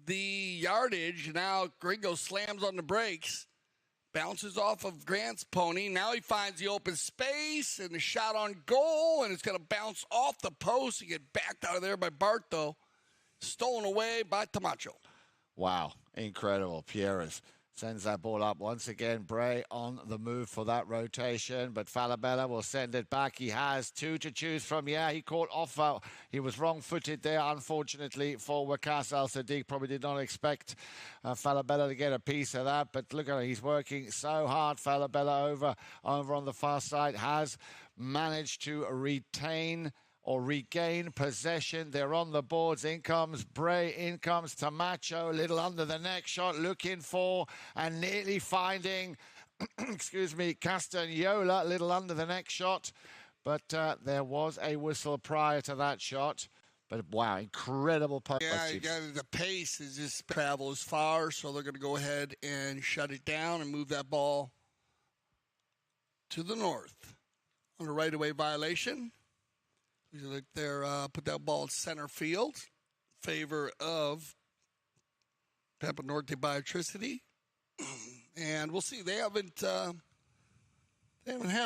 the yardage. Now Gringo slams on the brakes. Bounces off of Grant's pony. Now he finds the open space and the shot on goal, and it's going to bounce off the post and get backed out of there by Barto. Stolen away by Tamacho. Wow, incredible. Pierres sends that ball up once again. Bray on the move for that rotation, but Falabella will send it back. He has 2 to choose from. Yeah, he caught off. He was wrong-footed there, unfortunately, for Wakas Al-Sadiq. Probably did not expect Falabella to get a piece of that, but look at him. He's working so hard. Falabella over on the far side has managed to retain or regain possession. They're on the boards. In comes Bray, in comes Tamacho, a little under the neck shot, looking for and nearly finding, excuse me, Castagnola, a little under the neck shot. But there was a whistle prior to that shot. But wow, incredible post. Yeah, the pace is just travels far, so they're going to go ahead and shut it down and move that ball to the north. On a right-of-way violation. They're put that ball in center field in favor of Pampa Norte Biotricity. And we'll see. They haven't had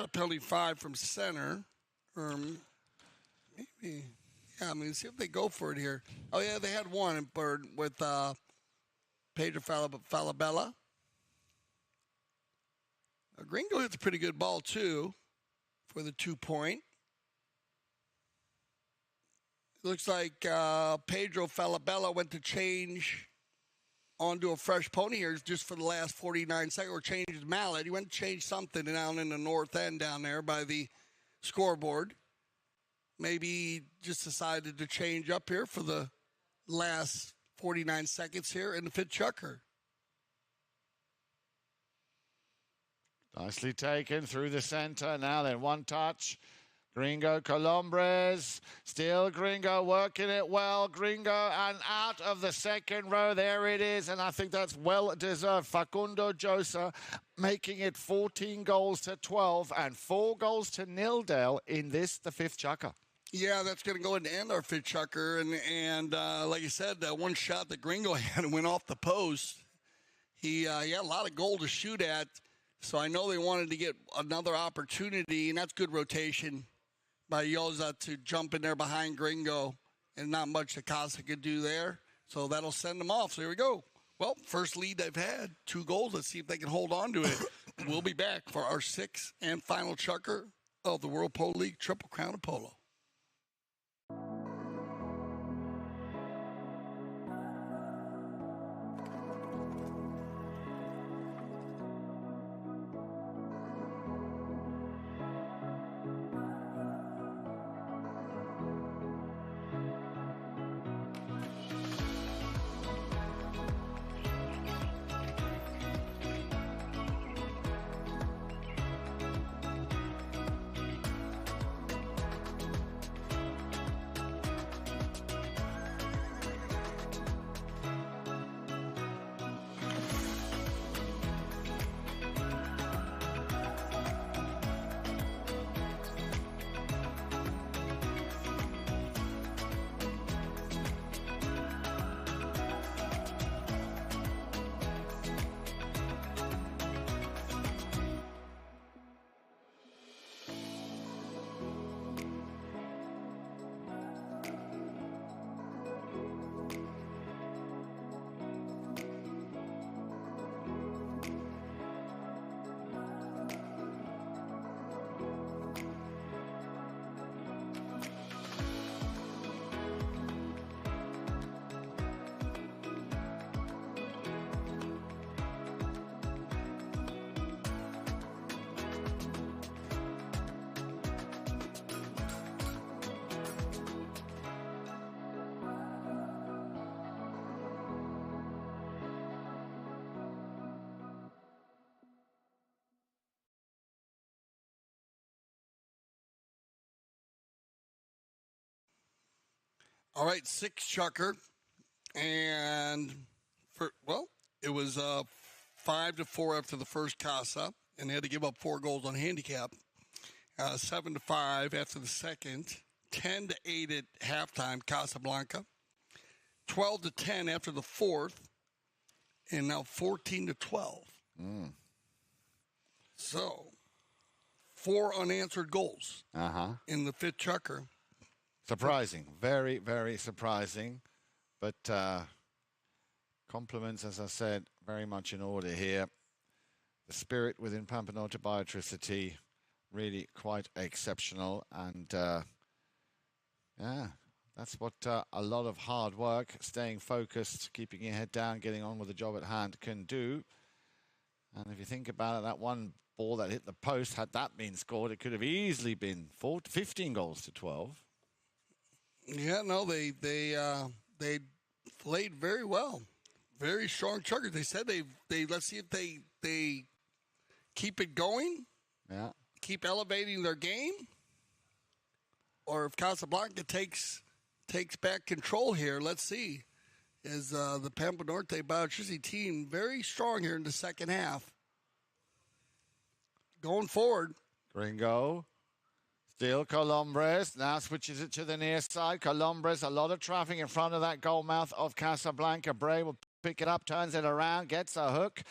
a penalty 5 from center. Or maybe, yeah, I mean, see if they go for it here. Oh, yeah, they had one with Pedro Falabella. Gringo hits a pretty good ball, too, for the 2-point. Looks like Pedro Falabella went to change onto a fresh pony here just for the last 49 seconds, or changed his mallet. He went to change something down in the north end down there by the scoreboard. Maybe he just decided to change up here for the last 49 seconds here in the fifth chukker. Nicely taken through the center. Now then, one touch. Gringo, Colombres, still Gringo working it well. Gringo and out of the second row. There it is, and I think that's well deserved. Facundo Josa making it 14 goals to 12 and 4 goals to Nildale in this, the fifth chukker. Yeah, that's going to go into end our fifth chukker. And like you said, that one shot that Gringo had went off the post. He had a lot of goal to shoot at, so I know they wanted to get another opportunity, and that's good rotation by Yoza to jump in there behind Gringo, and not much that Casa could do there. So that'll send them off. So here we go. Well, first lead they've had, 2 goals. Let's see if they can hold on to it. We'll be back for our 6th and final chukker of the World Polo League Triple Crown of Polo. All right, 6th chukker, and it was 5-4 after the first Casa, and they had to give up 4 goals on handicap. 7-5 after the second, 10-8 at halftime, Casablanca. 12-10 after the fourth, and now 14-12. So, 4 unanswered goals in the fifth chukker. Surprising. Very, very surprising. But compliments, as I said, very much in order here. The spirit within Pampa Norte Biotricity, really quite exceptional. And, yeah, that's what a lot of hard work, staying focused, keeping your head down, getting on with the job at hand can do. And if you think about it, that one ball that hit the post, had that been scored, it could have easily been 15 goals to 12. Yeah, no, they played very well. Very strong chukkers. They said they let's see if they keep it going. Yeah. Keep elevating their game. Or if Casablanca takes back control here, let's see. Is the Pampa Norte Biotricity team very strong here in the second half. Going forward. Gringo. Still Colombres, now switches it to the near side. Colombres, a lot of traffic in front of that goal mouth of Casablanca. Bray will pick it up, turns it around, gets a hook.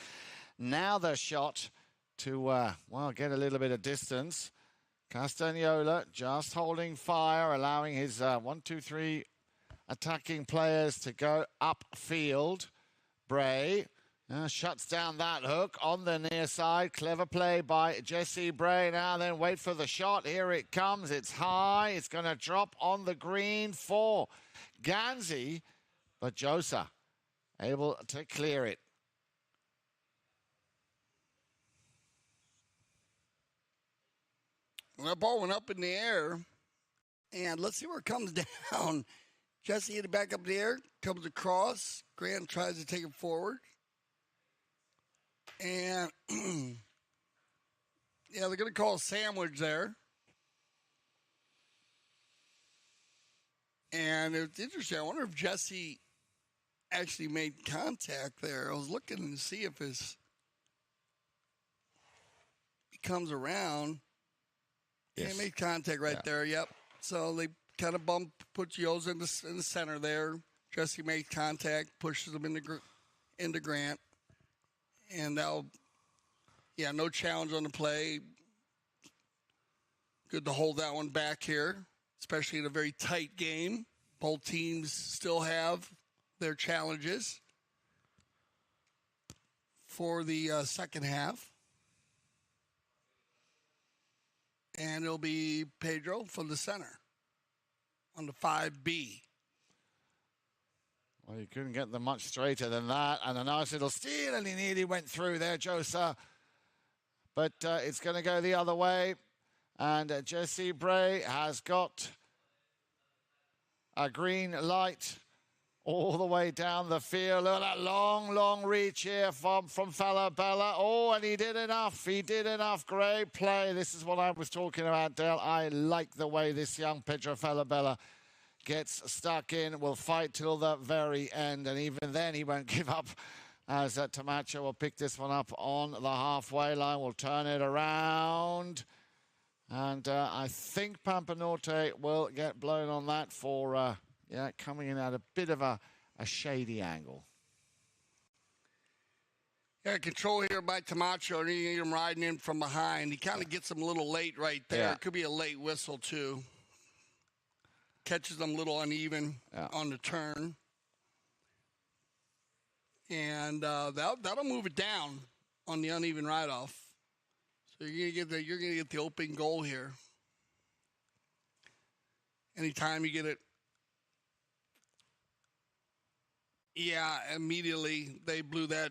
Now the shot to, get a little bit of distance. Castagnola just holding fire, allowing his 1-2-3 attacking players to go upfield. Bray shuts down that hook on the near side. Clever play by Jesse Bray. Now then, wait for the shot. Here it comes. It's high. It's going to drop on the green for Ganzi. But Josa able to clear it. Well, that ball went up in the air, and let's see where it comes down. Jesse hit it back up in the air, comes across. Grant tries to take it forward. And, yeah, they're going to call a sandwich there. And it's interesting. I wonder if Jesse actually made contact there. I was looking to see if he comes around. Yes. Yeah, he made contact right there, yep. So they kind of put Yoza in the center there. Jesse made contact, pushes him into Grant. And now, yeah, no challenge on the play. Good to hold that one back here, especially in a very tight game. Both teams still have their challenges for the second half. And it'll be Pedro from the center on the 5B. Well, you couldn't get them much straighter than that. And a nice little steal, and he nearly went through there, Josa. But it's going to go the other way. And Jesse Bray has got a green light all the way down the field. Look at that long, long reach here from Falabella. Oh, and he did enough. He did enough. Great play. This is what I was talking about, Dale. I like the way this young Pedro Falabella gets stuck in, will fight till the very end, and even then he won't give up, as Tamacho will pick this one up on the halfway line, will turn it around, and I think Pampa Norte will get blown on that for, coming in at a bit of a shady angle. Yeah, control here by Tamacho, and you need him riding in from behind. He kind of gets him a little late right there. Yeah. It could be a late whistle, too. Catches them a little uneven on the turn. And that'll move it down on the uneven ride-off. So you're gonna get the open goal here. Anytime you get it. Yeah, immediately they blew that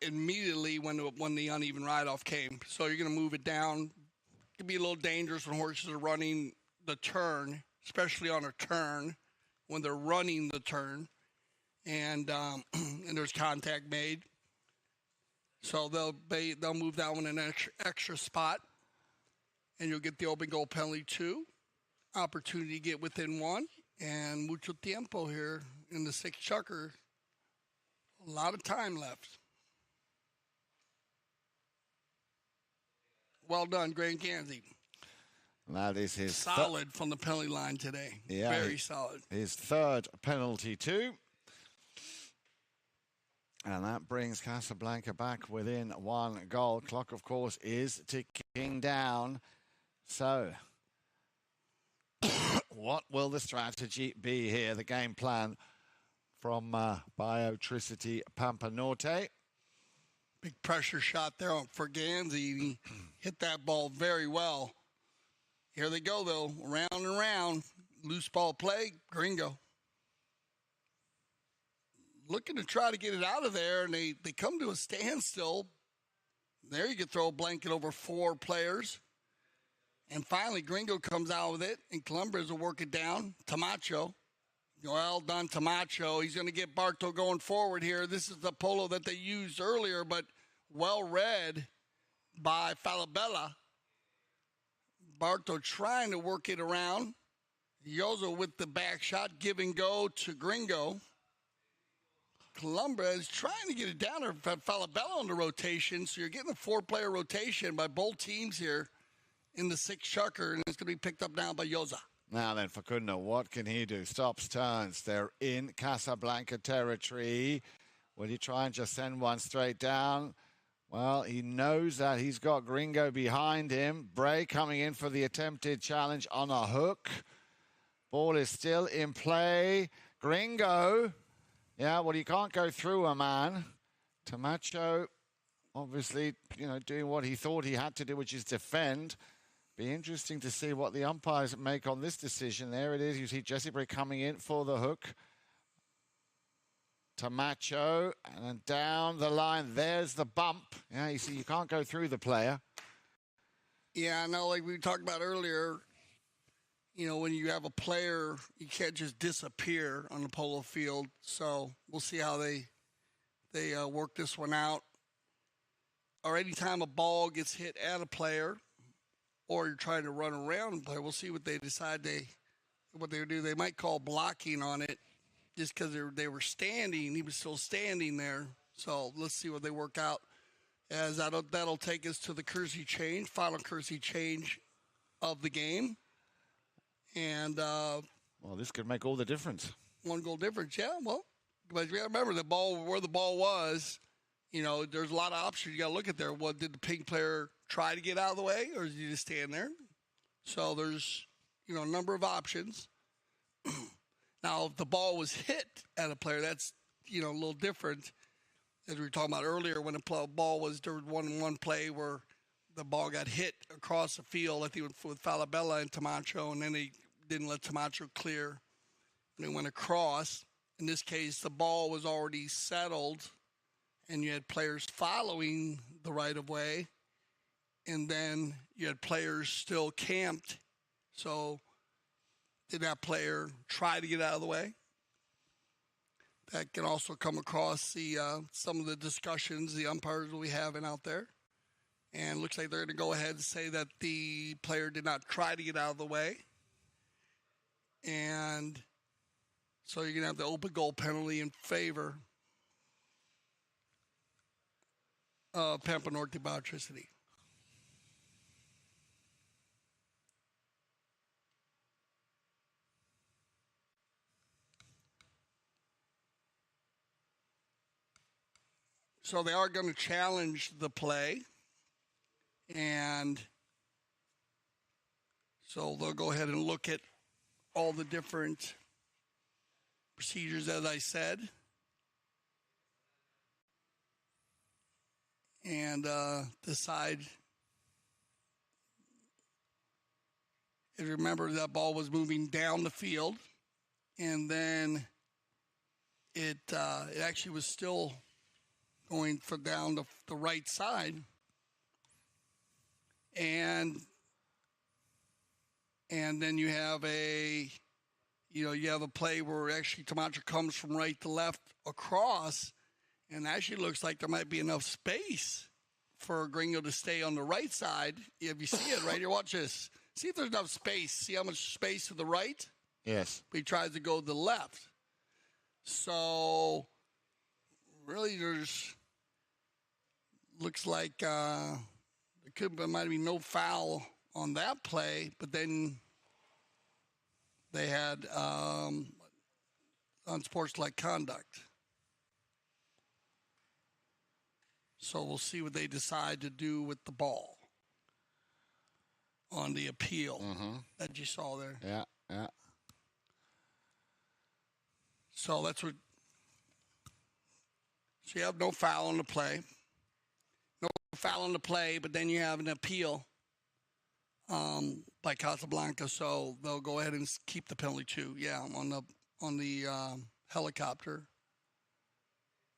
immediately when the uneven ride-off came. So you're gonna move it down. It can be a little dangerous when horses are running the turn, especially on a turn, when they're running the turn, and there's contact made. So they'll move that one in an extra spot, and you'll get the open goal penalty too. Opportunity to get within one, and mucho tiempo here in the sixth chukker. A lot of time left. Well done, Grant Gansey. That is his solid from the penalty line today. Yeah, very solid. His third penalty too. And that brings Casablanca back within one goal. Clock, of course, is ticking down. So, what will the strategy be here? The game plan from Biotricity Pampa Norte. Big pressure shot there for Gansey. He hit that ball very well. Here they go, though, round and round. Loose ball play, Gringo. Looking to try to get it out of there, and they come to a standstill. There you can throw a blanket over four players. And finally, Gringo comes out with it, and Columbus will work it down. Tamacho. Well done, Tamacho. He's going to get Barto going forward here. This is the Polo that they used earlier, but well read by Falabella. Barto trying to work it around. Yozo with the back shot, give and go to Gringo. Columbia is trying to get it down there. Falabella on the rotation, so you're getting a four-player rotation by both teams here in the sixth chukker, and it's going to be picked up now by Yoza. Now then, Facundo, what can he do? Stops, turns. They're in Casablanca territory. Will he try and just send one straight down? Well, he knows that he's got Gringo behind him. Bray coming in for the attempted challenge on a hook. Ball is still in play. Gringo. Yeah, well, you can't go through a man. Tamacho, obviously, doing what he thought he had to do, which is defend. Be interesting to see what the umpires make on this decision. There it is. You see Jesse Bray coming in for the hook. Tamacho, and then down the line. There's the bump. Yeah, you see, you can't go through the player. Yeah, I know, like we talked about earlier, you know, when you have a player, you can't just disappear on the polo field. So we'll see how they work this one out. Or anytime a ball gets hit at a player, or you're trying to run around a player, we'll see what they decide what they do. They might call blocking on it just because they were standing. He was still standing there. So let's see what they work out. As that'll take us to the courtesy change, final courtesy change of the game. And well, this could make all the difference. 1 goal difference, yeah. Well, but you got to remember where the ball was. You know, there's a lot of options you got to look at there. What did the pink player try to get out of the way, or did he just stand there? So there's a number of options. Now, if the ball was hit at a player, that's a little different. As we were talking about earlier, when the ball was, there was one play where the ball got hit across the field, I think with Falabella and Tamacho, and then they didn't let Tamacho clear. And it went across. In this case, the ball was already settled, and you had players following the right-of-way, and then you had players still camped. So did that player try to get out of the way? That can also come across some of the discussions the umpires will be having out there. And it looks like they're going to go ahead and say that the player did not try to get out of the way. And so you're going to have the open goal penalty in favor of Pampa Norte Biotricity. So they are going to challenge the play. And so they'll go ahead and look at all the different procedures, as I said. And decide. And remember, that ball was moving down the field. And then it actually was still going for down the right side. And then you have a play where actually Tamacho comes from right to left across, and actually looks like there might be enough space for Gringo to stay on the right side. If you see it right here, watch this. See if there's enough space. See how much space to the right? Yes. But he tries to go to the left. So really, looks like there might be no foul on that play, but then they had unsportsmanlike conduct. So we'll see what they decide to do with the ball on the appeal that you saw there. Yeah, yeah. So that's what. So you have no foul on the play. No foul on the play, but then you have an appeal by Casablanca, so they'll go ahead and keep the penalty too. Yeah, on the helicopter,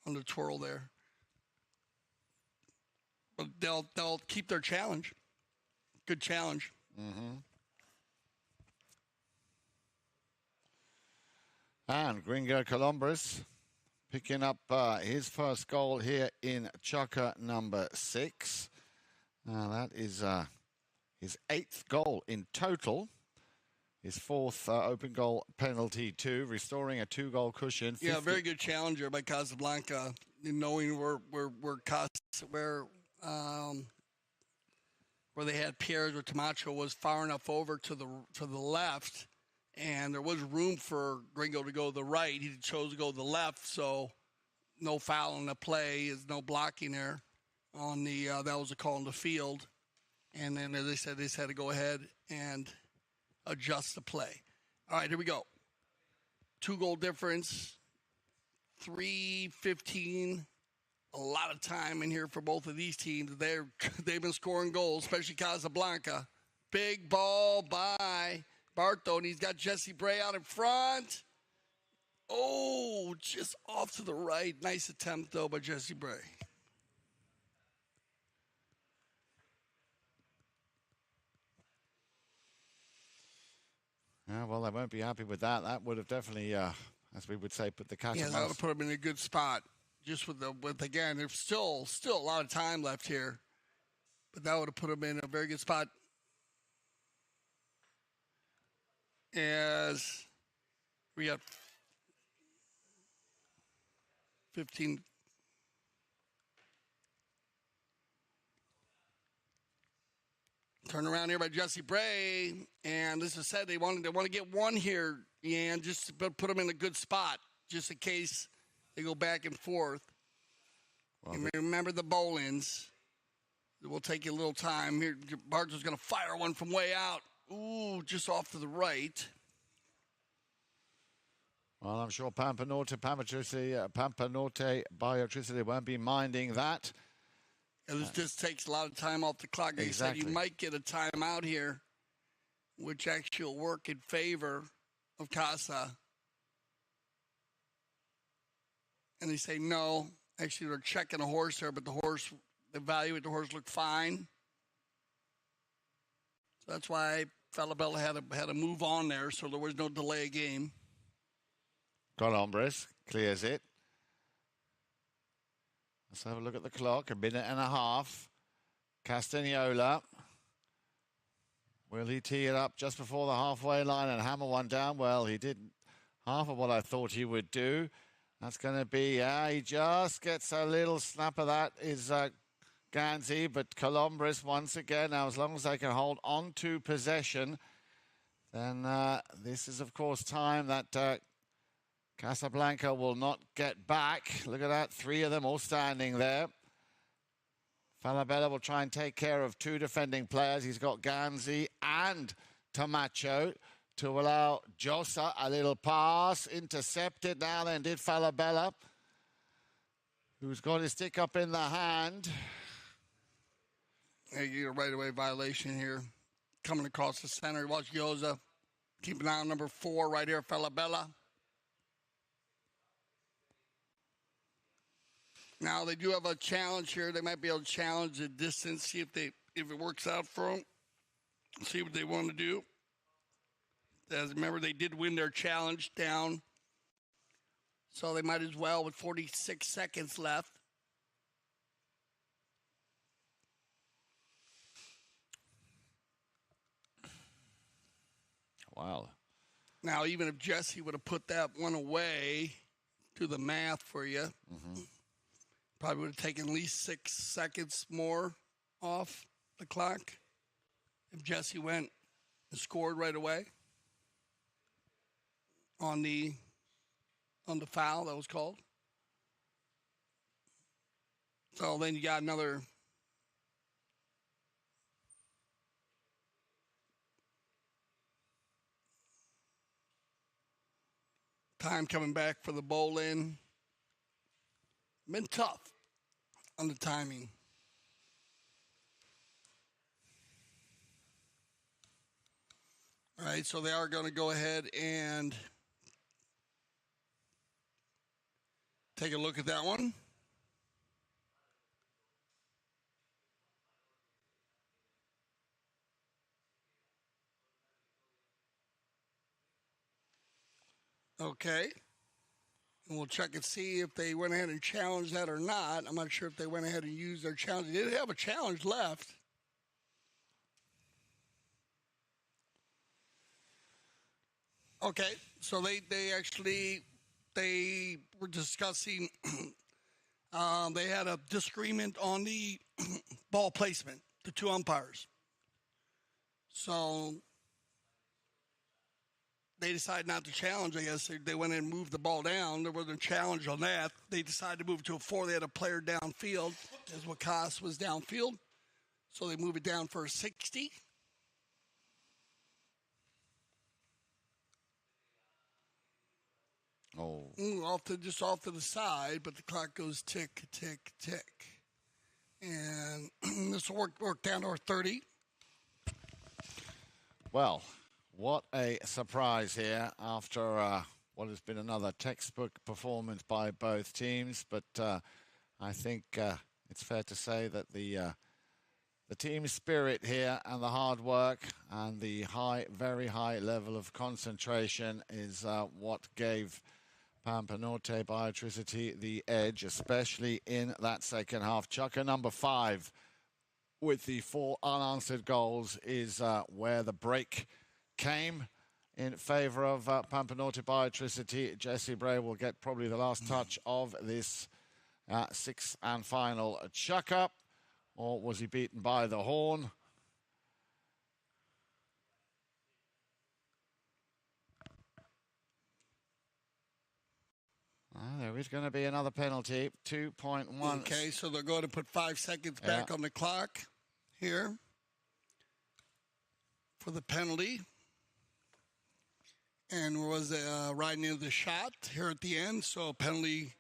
on the twirl there. But they'll keep their challenge. Good challenge. And Gringo Columbus picking up his first goal here in Chukka number 6. Now that is his 8th goal in total. His 4th open goal penalty too, restoring a 2-goal cushion. Yeah, very good challenger by Casablanca, knowing where they had Pierre's or Tamacho was far enough over to the left, and there was room for Gringo to go to the right. He chose to go to the left, so no foul on the play, is no blocking there on the that was a call on the field. And then, as I said, they just had to go ahead and adjust the play. All right, here we go. 2-goal difference, 3:15. A lot of time in here for both of these teams. They've been scoring goals, especially Casablanca. Big ball by Barto, and he's got Jesse Bray out in front. Oh, just off to the right. Nice attempt, though, by Jesse Bray. Yeah, well, they won't be happy with that. That would have definitely, as we would say, put the cat Yeah, amongst. that would have put him in a good spot. Just with again, there's still a lot of time left here, but that would have put him in a very good spot. As we got 15. Turn around here by Jesse Bray, and this is said they want to get one here, and just to put them in a good spot, just in case they go back and forth. Well, and remember the Bolins. It will take you a little time here. Bartzel's going to fire one from way out. Ooh, just off to the right. Well, I'm sure Pampa Norte Biotricity won't be minding that. And this just takes a lot of time off the clock. Like Exactly. you said, you might get a timeout here, which actually will work in favor of Casa. And they say no. Actually, they're checking a horse there, but the evaluate the horse looked fine. So that's why Falabella had a move on there, so there was no delay game. Colombres clears it. Let's have a look at the clock. A minute and a half. Castagnola. Will he tee it up just before the halfway line and hammer one down? Well, he did half of what I thought he would do. That's going to be, he just gets a little snap of that is Ganzi, but Colombres once again, now as long as they can hold on to possession, then this is, of course, time that Casablanca will not get back. Look at that, 3 of them all standing there. Falabella will try and take care of 2 defending players. He's got Ganzi and Tamacho to allow Josa a little pass. Intercepted now then did Falabella, who's got his stick up in the hand. Hey, you get a right-away violation here. Coming across the center. Watch Josa. Keep an eye on number 4 right here, Falabella. Now, they do have a challenge here. They might be able to challenge the distance, see if it works out for them, see what they want to do. As remember, they did win their challenge down, so they might as well with 46 seconds left. Wow. Now, even if Jesse would have put that one away, do the math for you, probably would have taken at least 6 seconds more off the clock if Jesse went and scored right away on the foul that was called. So then you got another time coming back for the bowl-in. Been tough on the timing. All right, so they are going to go ahead and take a look at that one. Okay. And we'll check and see if they went ahead and challenged that or not. I'm not sure if they went ahead and used their challenge. They did have a challenge left. Okay, so they were discussing, they had a disagreement on the ball placement, the 2 umpires. So they decided not to challenge, I guess. They went in and moved the ball down. There wasn't a challenge on that. They decided to move to a 4. They had a player downfield, as Wakas was downfield. So they moved it down for a 60. Oh. Just off to the side, but the clock goes tick, tick, tick. And this will work down to our 30. Well, what a surprise here after what has been another textbook performance by both teams. But I think it's fair to say that the team spirit here and the hard work and the very high level of concentration is what gave Pampa Norte Biotricity the edge, especially in that second half. Chukka number 5 with the 4 unanswered goals is where the break came in favour of Pampa Norte Biotricity. Jesse Bray will get probably the last touch of this sixth and final Chukka. Or was he beaten by the horn? There is going to be another penalty, 2.1. Okay, so they're going to put 5 seconds back on the clock here for the penalty. And was right into the shot here at the end, so penalty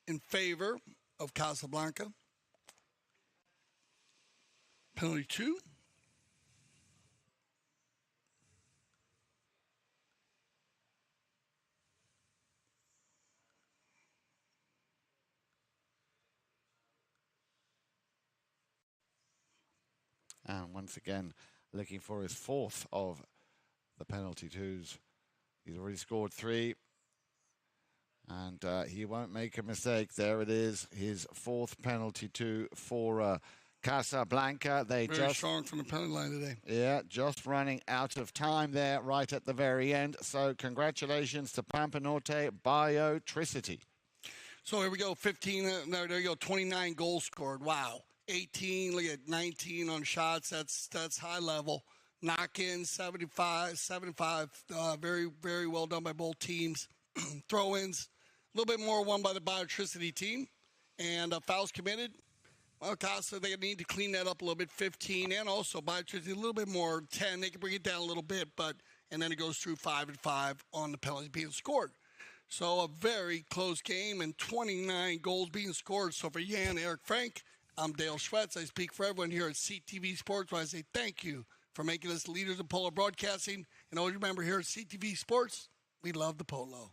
in favor of Casablanca. Penalty 2. And once again, looking for his 4th of the penalty 2s. He's already scored 3. And he won't make a mistake. There it is, his 4th penalty 2 for Casablanca. They very strong from the penalty line today. Yeah, just running out of time there right at the very end. So congratulations to Pampa Norte Biotricity. So here we go, 15, there you go, 29 goals scored. Wow. 18, look at 19 on shots. That's high level. Knock-in, 75. Very, very well done by both teams. Throw-ins, a little bit more won by the Biotricity team. And fouls committed. Well, Casa, they need to clean that up a little bit, 15. And also Biotricity, a little bit more, 10. They can bring it down a little bit, and then it goes through 5 and 5 on the penalties being scored. So a very close game and 29 goals being scored. So for Jan, Eric, Frank, I'm Dale Schwetz. I speak for everyone here at CTV Sports. I say thank you for making us leaders of polo broadcasting. And always remember, here at CTV Sports, we love the polo.